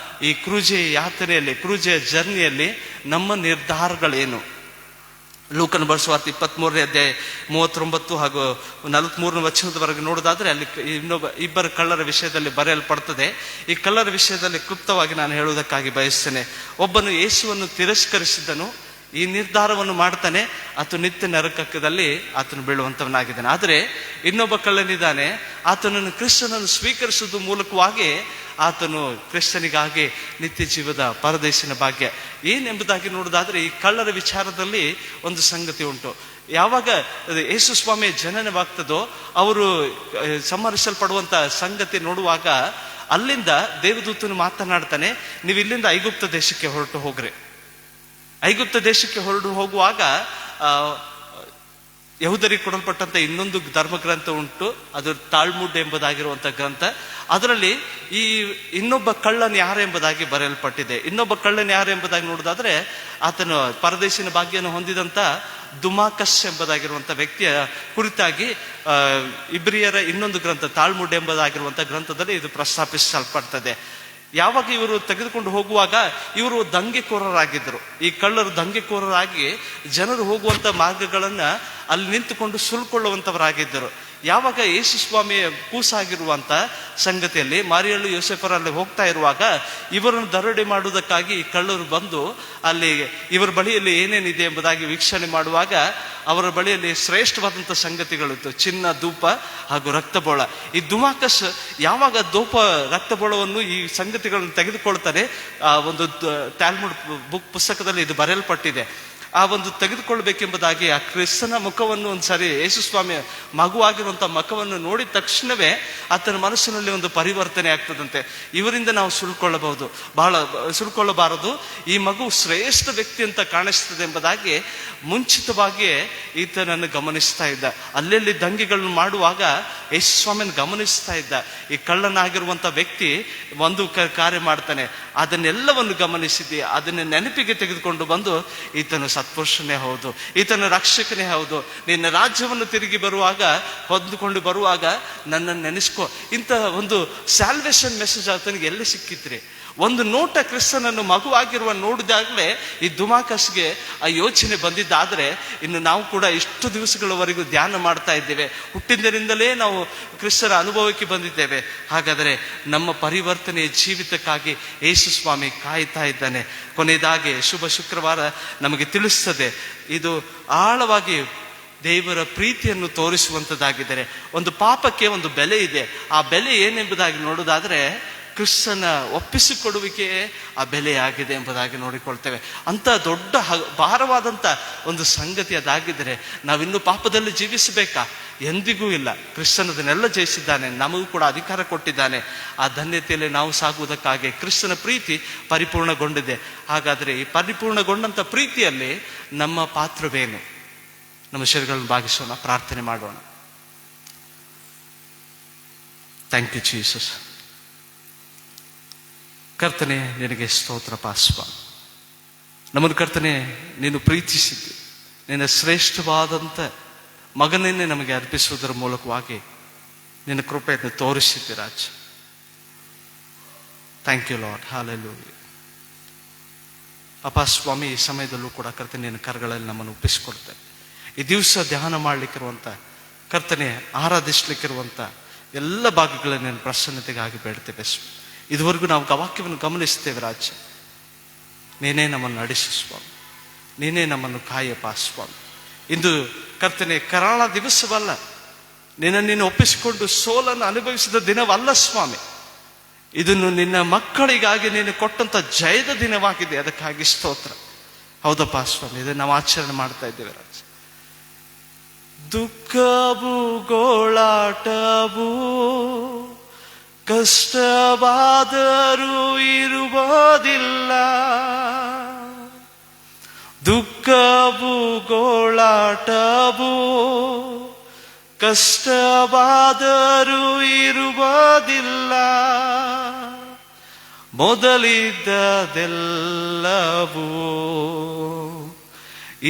ಈ ಕ್ರೂಜೆ ಯಾತ್ರೆಯಲ್ಲಿ, ಕ್ರೂಜೆಯ ಜರ್ನಿಯಲ್ಲಿ ನಮ್ಮ ನಿರ್ಧಾರಗಳೇನು? ಲೂಕನ ಬರೆಸುವಾರ್ತೆ 23ನೇ ಅಧ್ಯಾಯ 39 ಹಾಗೂ 43ನೇ ವಚನದವರೆಗೆ ನೋಡೋದಾದ್ರೆ ಅಲ್ಲಿ ಇಬ್ಬರು ಕಳ್ಳರ ವಿಷಯದಲ್ಲಿ ಬರೆಯಲ್ಪಡ್ತದೆ. ಈ ಕಳ್ಳರ ವಿಷಯದಲ್ಲಿ ಕ್ಲುಪ್ತವಾಗಿ ನಾನು ಹೇಳುವುದಕ್ಕಾಗಿ ಬಯಸ್ತೇನೆ. ಒಬ್ಬನು ಯೇಸುವನ್ನು ತಿರಸ್ಕರಿಸಿದ್ದನು, ಈ ನಿರ್ಧಾರವನ್ನು ಮಾಡ್ತಾನೆ, ಆತ ನಿತ್ಯ ನರಕದಲ್ಲಿ ಆತನು ಬೀಳುವಂತವನಾಗಿದ್ದಾನೆ. ಆದರೆ ಇನ್ನೊಬ್ಬ ಕಳ್ಳನಿದ್ದಾನೆ, ಆತನನ್ನು ಕ್ರಿಸ್ತನನ್ನು ಸ್ವೀಕರಿಸುವ ಮೂಲಕವಾಗಿ ಆತನು ಕ್ರಿಸ್ತನಿಗಾಗಿ ನಿತ್ಯ ಜೀವದ ಪರದೇಶಿನ ಭಾಗ್ಯ ಏನೆಂಬುದಾಗಿ ನೋಡೋದಾದ್ರೆ ಈ ಕಳ್ಳರ ವಿಚಾರದಲ್ಲಿ ಒಂದು ಸಂಗತಿ ಉಂಟು. ಯಾವಾಗ ಯೇಸು ಸ್ವಾಮಿಯ ಜನನವಾಗ್ತದೋ ಅವರು ಸಂಹರಿಸಲ್ಪಡುವಂತ ಸಂಗತಿ ನೋಡುವಾಗ ಅಲ್ಲಿಂದ ದೇವದೂತನು ಮಾತನಾಡ್ತಾನೆ, ನೀವು ಇಲ್ಲಿಂದ ಐಗುಪ್ತ ದೇಶಕ್ಕೆ ಹೊರಟು ಹೋಗ್ರಿ. ಐಗುಪ್ತ ದೇಶಕ್ಕೆ ಹೊರಟು ಹೋಗುವಾಗ ಯಹೂದರಿಗೆ ಕೊಡಲ್ಪಟ್ಟಂತ ಇನ್ನೊಂದು ಧರ್ಮಗ್ರಂಥ ಉಂಟು, ಅದು ತಾಳ್ಮುಡ್ ಎಂಬುದಾಗಿರುವಂತ ಗ್ರಂಥ. ಅದರಲ್ಲಿ ಈ ಇನ್ನೊಬ್ಬ ಕಳ್ಳನ್ ಯಾರು ಎಂಬುದಾಗಿ ಬರೆಯಲ್ಪಟ್ಟಿದೆ. ಇನ್ನೊಬ್ಬ ಕಳ್ಳನ್ ಯಾರು ಎಂಬುದಾಗಿ ನೋಡೋದಾದ್ರೆ ಆತನು ಪರದೇಶಿನ ಭಾಗ್ಯವನ್ನು ಹೊಂದಿದಂತ ದುಮಾಕಸ್ ಎಂಬುದಾಗಿರುವಂತ ವ್ಯಕ್ತಿಯ ಕುರಿತಾಗಿ ಇಬ್ರಿಯರ ಇನ್ನೊಂದು ಗ್ರಂಥ ತಾಳ್ಮುಡ್ ಎಂಬುದಾಗಿರುವಂತ ಗ್ರಂಥದಲ್ಲಿ ಇದು ಪ್ರಸ್ತಾಪಿಸಲ್ಪಡ್ತದೆ. ಯಾವಾಗ ಇವರು ತೆಗೆದುಕೊಂಡು ಹೋಗುವಾಗ ಇವರು ದಂಗೆಕೋರರಾಗಿದ್ದರು. ಈ ಕಳ್ಳರು ದಂಗೆಕೋರರಾಗಿ ಜನರು ಹೋಗುವಂತ ಮಾರ್ಗಗಳನ್ನ ಅಲ್ಲಿ ನಿಂತುಕೊಂಡು ಸುಲ್ಕೊಳ್ಳುವಂತವರಾಗಿದ್ದರು. ಯಾವಾಗ ಯೇಸು ಸ್ವಾಮಿಯ ಕೂಸಾಗಿರುವಂತ ಸಂಗತಿಯಲ್ಲಿ ಮಾರಿಯಳು ಯೋಸೆಫರಲ್ಲಿ ಹೋಗ್ತಾ ಇರುವಾಗ ಇವರನ್ನು ದರೋಡೆ ಮಾಡುವುದಕ್ಕಾಗಿ ಈ ಕಳ್ಳರು ಬಂದು ಅಲ್ಲಿ ಇವರ ಬಳಿಯಲ್ಲಿ ಏನೇನಿದೆ ಎಂಬುದಾಗಿ ವೀಕ್ಷಣೆ ಮಾಡುವಾಗ ಅವರ ಬಳಿಯಲ್ಲಿ ಶ್ರೇಷ್ಠವಾದಂಥ ಸಂಗತಿಗಳಿತ್ತು, ಚಿನ್ನ, ಧೂಪ ಹಾಗೂ ರಕ್ತಬೋಳ. ಈ ದುಮಾಕಸ್ ಯಾವಾಗ ಧೂಪ ರಕ್ತಬೋಳವನ್ನು ಈ ಸಂಗತಿಗಳನ್ನು ತೆಗೆದುಕೊಳ್ತಾನೆ, ಆ ಒಂದು ತಾಲ್ಮುಡ್ ಬುಕ್ ಪುಸ್ತಕದಲ್ಲಿ ಇದು ಬರೆಯಲ್ಪಟ್ಟಿದೆ. ಆ ಒಂದು ತೆಗೆದುಕೊಳ್ಬೇಕೆಂಬುದಾಗಿ ಆ ಕ್ರಿಸ್ತನ ಮುಖವನ್ನು ಒಂದ್ಸರಿ ಯೇಸು ಸ್ವಾಮಿಯ ಮಗುವಾಗಿರುವಂತ ಮುಖವನ್ನು ನೋಡಿದ ತಕ್ಷಣವೇ ಆತನ ಮನಸ್ಸಿನಲ್ಲಿ ಒಂದು ಪರಿವರ್ತನೆ ಆಗ್ತದಂತೆ. ಇವರಿಂದ ನಾವು ಸುಳ್ಕೊಳ್ಳಬಾರದು, ಈ ಮಗು ಶ್ರೇಷ್ಠ ವ್ಯಕ್ತಿ ಅಂತ ಕಾಣಿಸ್ತದೆ ಎಂಬುದಾಗಿ ಮುಂಚಿತವಾಗಿಯೇ ಈತನನ್ನು ಗಮನಿಸ್ತಾ ಇದ್ದ. ಅಲ್ಲೆಲ್ಲಿ ದಂಗೆಗಳನ್ನು ಮಾಡುವಾಗ ಯೇಸು ಸ್ವಾಮಿಯನ್ನು ಗಮನಿಸ್ತಾ ಇದ್ದ. ಈ ಕಳ್ಳನಾಗಿರುವಂತ ವ್ಯಕ್ತಿ ಒಂದು ಕಾರ್ಯ ಮಾಡ್ತಾನೆ, ಅದನ್ನೆಲ್ಲವನ್ನು ಗಮನಿಸಿದ್ದೆ, ಅದನ್ನ ನೆನಪಿಗೆ ತೆಗೆದುಕೊಂಡು ಬಂದು ಈತನು ಸತ್ಪುರುಷನೇ ಹೌದು, ಈತನ ರಕ್ಷಕನೇ ಹೌದು, ನಿನ್ನ ರಾಜ್ಯವನ್ನು ತಿರುಗಿ ಬರುವಾಗ ಹೊಂದಿಕೊಂಡು ಬರುವಾಗ ನನ್ನನ್ನು ನೆನೆಸ್ಕೋ. ಇಂತಹ ಒಂದು ಸ್ಯಾಲ್ವೇಷನ್ ಮೆಸೇಜ್ ಆತನಿಗೆ ಎಲ್ಲಿ ಸಿಕ್ಕಿತ್ರಿ? ಒಂದು ನೋಟ ಕ್ರಿಸ್ತನನ್ನು ಮಗುವಾಗಿರುವ ನೋಡಿದಾಗಲೇ ಈ ದುಮಾಕಸ್ಗೆ ಆ ಯೋಚನೆ ಬಂದಿದ್ದಾದ್ರೆ ಇನ್ನು ನಾವು ಕೂಡ ಇಷ್ಟು ದಿವಸಗಳವರೆಗೂ ಧ್ಯಾನ ಮಾಡ್ತಾ ಇದ್ದೇವೆ, ಹುಟ್ಟಿದ್ದರಿಂದಲೇ ನಾವು ಕ್ರಿಸ್ತನ ಅನುಭವಕ್ಕೆ ಬಂದಿದ್ದೇವೆ. ಹಾಗಾದರೆ ನಮ್ಮ ಪರಿವರ್ತನೆಯ ಜೀವಿತಕ್ಕಾಗಿ ಯೇಸು ಸ್ವಾಮಿ ಕಾಯ್ತಾ ಇದ್ದಾನೆ. ಕೊನೆಯದಾಗಿ ಶುಭ ಶುಕ್ರವಾರ ನಮಗೆ ತಿಳಿಸ್ತದೆ, ಇದು ಆಳವಾಗಿ ದೇವರ ಪ್ರೀತಿಯನ್ನು ತೋರಿಸುವಂಥದ್ದಾಗಿದ್ದಾರೆ. ಒಂದು ಪಾಪಕ್ಕೆ ಒಂದು ಬೆಲೆ ಇದೆ. ಆ ಬೆಲೆ ಏನೆಂಬುದಾಗಿ ನೋಡೋದಾದ್ರೆ ಕ್ರಿಸ್ತನ ಒಪ್ಪಿಸಿಕೊಡುವಿಕೆಯೇ ಆ ಬೆಲೆಯಾಗಿದೆ ಎಂಬುದಾಗಿ ನೋಡಿಕೊಳ್ತೇವೆ. ಅಂತ ದೊಡ್ಡ ಭಾರವಾದಂಥ ಒಂದು ಸಂಗತಿ ಅದಾಗಿದ್ದರೆ ನಾವಿನ್ನೂ ಪಾಪದಲ್ಲಿ ಜೀವಿಸಬೇಕಾ? ಎಂದಿಗೂ ಇಲ್ಲ. ಕ್ರಿಸ್ತನದನ್ನೆಲ್ಲ ಜಯಿಸಿದ್ದಾನೆ, ನಮಗೂ ಕೂಡ ಅಧಿಕಾರ ಕೊಟ್ಟಿದ್ದಾನೆ. ಆ ಧನ್ಯತೆಯಲ್ಲಿ ನಾವು ಸಾಗುವುದಕ್ಕಾಗಿ ಕ್ರಿಸ್ತನ ಪ್ರೀತಿ ಪರಿಪೂರ್ಣಗೊಂಡಿದೆ. ಹಾಗಾದರೆ ಈ ಪರಿಪೂರ್ಣಗೊಂಡಂಥ ಪ್ರೀತಿಯಲ್ಲಿ ನಮ್ಮ ಪಾತ್ರವೇನು? ನಮ್ಮ ಶರೀರಗಳನ್ನು ಭಾಗಿಸೋಣ, ಪ್ರಾರ್ಥನೆ ಮಾಡೋಣ. Thank you Jesus. ಕರ್ತನೆ, ನಿನಗೆ ಸ್ತೋತ್ರಪ್ಪ ಸ್ವಾಮಿ. ನಮ್ಮನ್ನು ಕರ್ತನೆ ನೀನು ಪ್ರೀತಿಸಿದ್ದು, ನಿನ್ನ ಶ್ರೇಷ್ಠವಾದಂಥ ಮಗನನ್ನೇ ನಮಗೆ ಅರ್ಪಿಸುವುದರ ಮೂಲಕವಾಗಿ ನಿನ್ನ ಕೃಪೆಯನ್ನು ತೋರಿಸಿದ್ದೆ ರಾಜ. Thank you Lord. ಹಲ್ಲೆಲೂಯಾ. ಅಪ್ಪ ಸ್ವಾಮಿ, ಈ ಸಮಯದಲ್ಲೂ ಕೂಡ ಕರ್ತನೆ ನಿನ್ನ ಕರಗಳಲ್ಲಿ ನಮ್ಮನ್ನು ಒಪ್ಪಿಸಿಕೊಡ್ತೇವೆ. ಈ ದಿವಸ ಧ್ಯಾನ ಮಾಡಲಿಕ್ಕಿರುವಂಥ ಕರ್ತನೆ, ಆರಾಧಿಸ್ಲಿಕ್ಕಿರುವಂಥ ಎಲ್ಲ ಭಾಗಗಳನ್ನು ನಿನ್ನ ಪ್ರಸನ್ನತೆಗಾಗಿ ಬೇಡ್ತೇವೆ. ಇದುವರೆಗೂ ನಾವು ವಾಕ್ಯವನ್ನು ಗಮನಿಸ್ತೇವೆ ರಾಜ. ನೀನೇ ನಮ್ಮನ್ನು ನಡೆಸು ಸ್ವಾಮಿ, ನೀನೇ ನಮ್ಮನ್ನು ಕಾಯಪ್ಪ ಸ್ವಾಮಿ. ಇಂದು ಕರ್ತನೆ ಕರಾಳ ದಿವಸವಲ್ಲ, ನಿನ್ನ ಒಪ್ಪಿಸಿಕೊಂಡು ಸೋಲನ್ನು ಅನುಭವಿಸಿದ ದಿನವಲ್ಲ ಸ್ವಾಮಿ. ಇದನ್ನು ನಿನ್ನ ಮಕ್ಕಳಿಗಾಗಿ ನೀನು ಕೊಟ್ಟಂತ ಜಯದ ದಿನವಾಗಿದೆ. ಅದಕ್ಕಾಗಿ ಸ್ತೋತ್ರ. ಹೌದಪ್ಪ ಸ್ವಾಮಿ, ಇದನ್ನು ನಾವು ಆಚರಣೆ ಮಾಡ್ತಾ ಇದ್ದೇವೆ ರಾಜ. ದುಃಖವು ಗೋಳಾಟವು ಕಷ್ಟವಾದರೂ ಇರುವುದಿಲ್ಲ, ದುಃಖವು ಗೋಳಾಟವು ಕಷ್ಟವಾದರೂ ಇರುವುದಿಲ್ಲ, ಮೊದಲಿದ್ದದೆಲ್ಲವೂ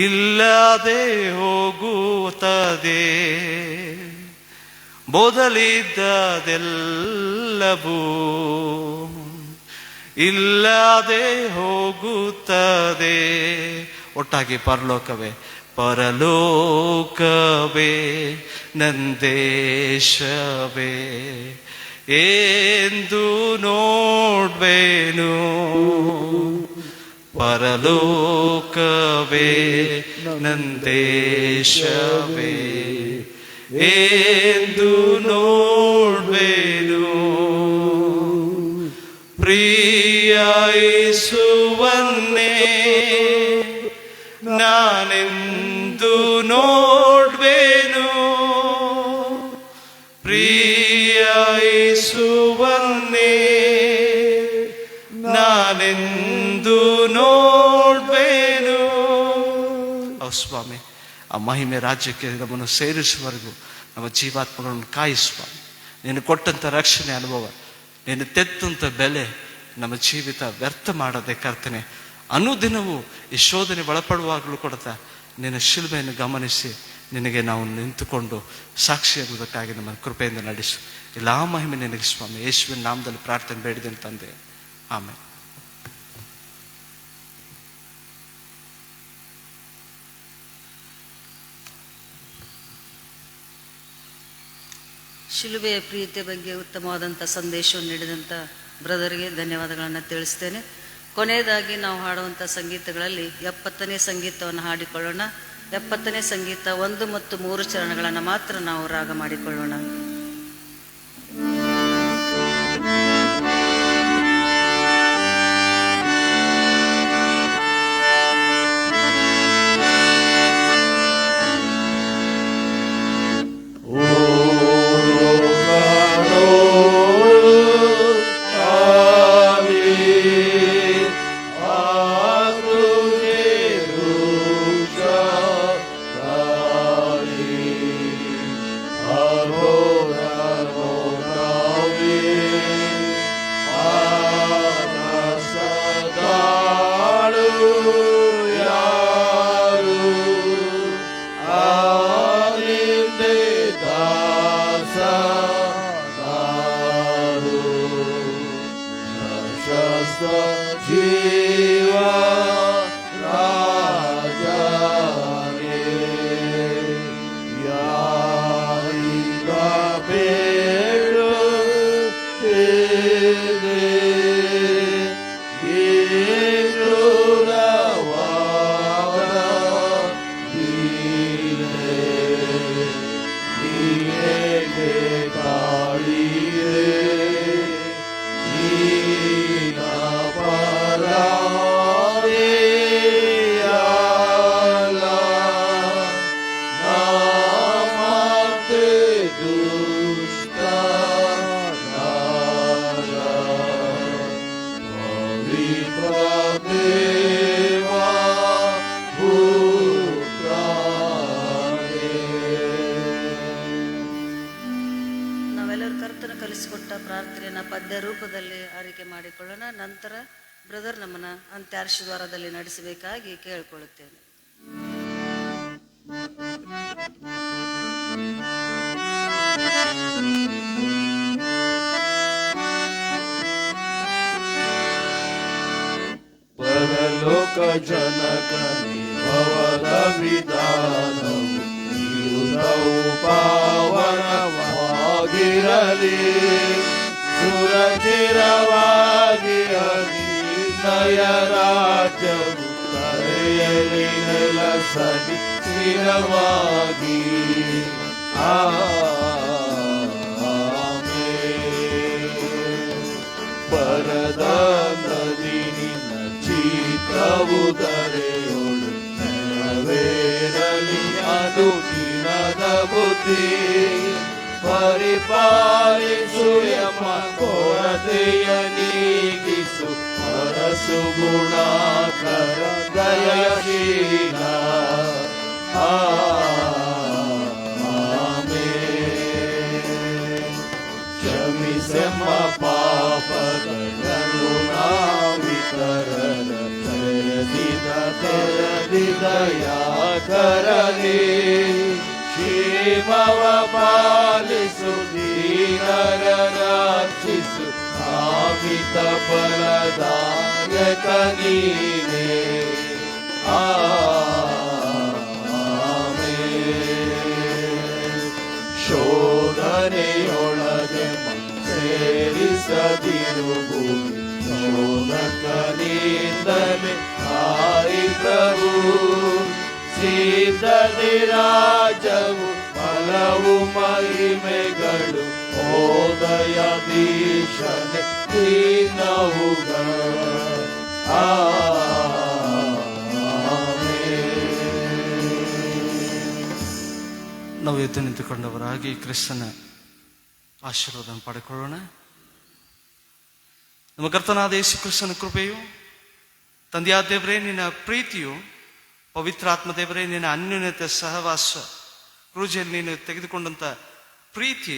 ಇಲ್ಲದೆ ಹೋಗುತ್ತದೆ, ಮೊದಲಿದ್ದದೆಲ್ಲವೂ ಇಲ್ಲದೆ ಹೋಗುತ್ತದೆ. ಒಟ್ಟಾಗಿ ಪರಲೋಕವೇ, ಪರಲೋಕವೇ ನಂದೇಶವೇ ಎಂದು ನೋಡ್ಬೇನು. ಪರಲೋಕವೇ ನಂದೇಶವೇ ಎಂದು ನೋಡ್ಬೇನು. ಪ್ರಿಯ ಯೇಸುವನ್ನೇ ನಾನೆಂದು ನೋಡ್ಬೇನು. ಪ್ರಿಯ ಯೇಸುವನ್ನೇ ನಾನೆಂದು ನೋಡ್ಬೇನು. ಸ್ವಾಮಿ, ಆ ಮಹಿಮೆ ರಾಜ್ಯಕ್ಕೆ ನಮ್ಮನ್ನು ಸೇರಿಸುವವರೆಗೂ ನಮ್ಮ ಜೀವಾತ್ಮಗಳನ್ನು ಕಾಯಿಸ್ವಾಮಿ. ನೀನು ಕೊಟ್ಟಂಥ ರಕ್ಷಣೆ ಅನುಭವ, ನೀನು ತೆತ್ತಂಥ ಬೆಲೆ ನಮ್ಮ ಜೀವಿತ ವ್ಯರ್ಥ ಮಾಡದೆ ಕರ್ತನೆ. ಅನುದಿನವೂ ಈ ಶೋಧನೆ ಒಳಪಡುವಾಗಲೂ ಕೊಡ್ತಾ ನಿನ್ನ ಶಿಲುಬೆಯನ್ನು ಗಮನಿಸಿ ನಿನಗೆ ನಾವು ನಿಂತುಕೊಂಡು ಸಾಕ್ಷಿಯಾಗುವುದಕ್ಕಾಗಿ ನಮ್ಮ ಕೃಪೆಯಿಂದ ನಡೆಸು. ಎಲ್ಲ ಮಹಿಮೆ ನಿನಗೆ ಸ್ವಾಮಿ. ಯೇಸುವಿನ ನಾಮದಲ್ಲಿ ಪ್ರಾರ್ಥನೆ ಬೇಡಿದ್ದೇನೆ ತಂದೆ, ಆಮೇಲೆ. ಶಿಲುಬೆಯ ಪ್ರೀತಿಯ ಬಗ್ಗೆ ಉತ್ತಮವಾದಂಥ ಸಂದೇಶವನ್ನು ನೀಡಿದಂಥ ಬ್ರದರ್ಗೆ ಧನ್ಯವಾದಗಳನ್ನು ತಿಳಿಸ್ತೇನೆ. ಕೊನೆಯದಾಗಿ ನಾವು ಹಾಡುವಂಥ ಸಂಗೀತಗಳಲ್ಲಿ 70ನೇ ಸಂಗೀತವನ್ನು ಹಾಡಿಕೊಳ್ಳೋಣ. 70ನೇ ಸಂಗೀತ 1 ಮತ್ತು 3 ಚರಣಗಳನ್ನು ಮಾತ್ರ ನಾವು ರಾಗ ಮಾಡಿಕೊಳ್ಳೋಣ. ನಂತರ ಬ್ರದರ್ ನಮ್ಮನ್ನ ಅಂತ್ಯಾಶೀರ್ವಾದದಲ್ಲಿ ನಡೆಸಬೇಕಾಗಿ ಕೇಳಿಕೊಳ್ಳುತ್ತೇನೆ. ಪರಲೋಕ ಜನಕ ಭವದ ವಿಧಾನವು ಇರುವುದವು ಪಾವನವಾಗಿರಲಿ. ಸುರಚಿರವಾಗಿ ನಯ ರಾಜ್ಯವು ತಲೆಯಲ್ಲಿ ನೆಲಸಲಿ ಸ್ಥಿರವಾಗಿ. ಪರದ ನದಿ ನಿನ್ನ ಚಿತ್ರವು ದರೆಯೋಳು ನೆರವೇರಲಿ ಅನುದಿನದ ಬುದ್ಧಿ. ಪರಿಪಾಲಿಸು ಎಂಬ ಕೊರತೆಯ ನೀಗಿಸು ಅರಸು ಗುಣಾಕರ ದಯಶೀಲ. ಕ್ಷಮಿಸೆಂಬ ಪಾಪಗಳನ್ನು ನಾವಿತರರ ತೆರೆದಿದ ಯಾಕರಲಿ. ಕ್ಷೇಮವ ಪಾಲಿಸು ದೀನರ ರಕ್ಷಿಸು ಕಾಮಿತ ಫಲದಾಯಕ ನೀನೇ. ಮರುಭೂಮಿ ಶೋಧಕನಿಂದಲೇ ಹಾರಿ ಪ್ರಭು ಸಿದ್ಧತೆ ರಾಜವು ಫಲವು ಮಹಿಮೆಗಳು ಓದಯ ದೀಶನೆ ದೀನವುಗಳು ನಾವು ಎದ್ದು ನಿಂತುಕೊಂಡವರಾಗಿ ಕ್ರಿಸ್ತನ ಆಶೀರ್ವಾದವನ್ನು ಪಡೆಕೊಳ್ಳೋಣ. ನಮ್ಮ ಕರ್ತನಾದ ಯೇಸು ಕ್ರಿಸ್ತನ ಕೃಪೆಯು, ತಂದೆಯಾದ ದೇವರೇ ನಿನ್ನ ಪ್ರೀತಿಯು, ಪವಿತ್ರಾತ್ಮ ದೇವರೇ ನಿನ್ನ ಅನ್ಯೋನ್ಯತೆ ಸಹವಾಸ, ಕ್ರೂಜೆಯಲ್ಲಿ ನೀನು ತೆಗೆದುಕೊಂಡಂಥ ಪ್ರೀತಿ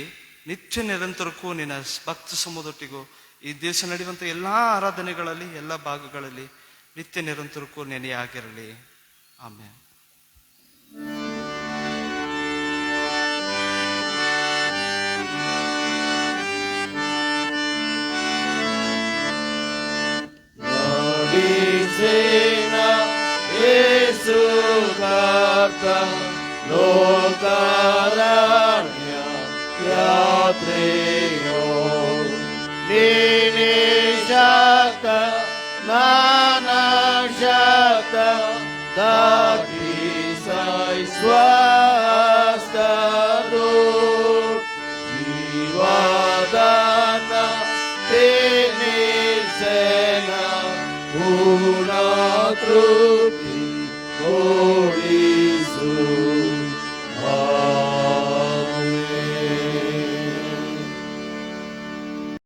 ನಿತ್ಯ ನಿರಂತರಕ್ಕೂ ನಿನ್ನ ಭಕ್ತ ಸಮೂಹದೊಟ್ಟಿಗೂ ಈ ದಿವಸ ನಡೆಯುವಂಥ ಎಲ್ಲ ಆರಾಧನೆಗಳಲ್ಲಿ ಎಲ್ಲ ಭಾಗಗಳಲ್ಲಿ ನಿತ್ಯ ನಿರಂತರಕ್ಕೂ ನೆನೆಯಾಗಿರಲಿ. ಆಮೇಲೆ ಯೇಸು ಕರ್ತ ಲೋಕಾರಣ್ಯ ಯಾತ್ರೆಯೋ ನೀನೇ ಶಕ್ತ ನಾನಶಕ್ತ ದಾಟಿಸೈ ಸ್ವಸ್ತರು ಜೀವದಾನ ತೇನಿಸೇನ ಪೂರ್ಣ ತೃಪ್ತಿ ಕೊಡಿಸು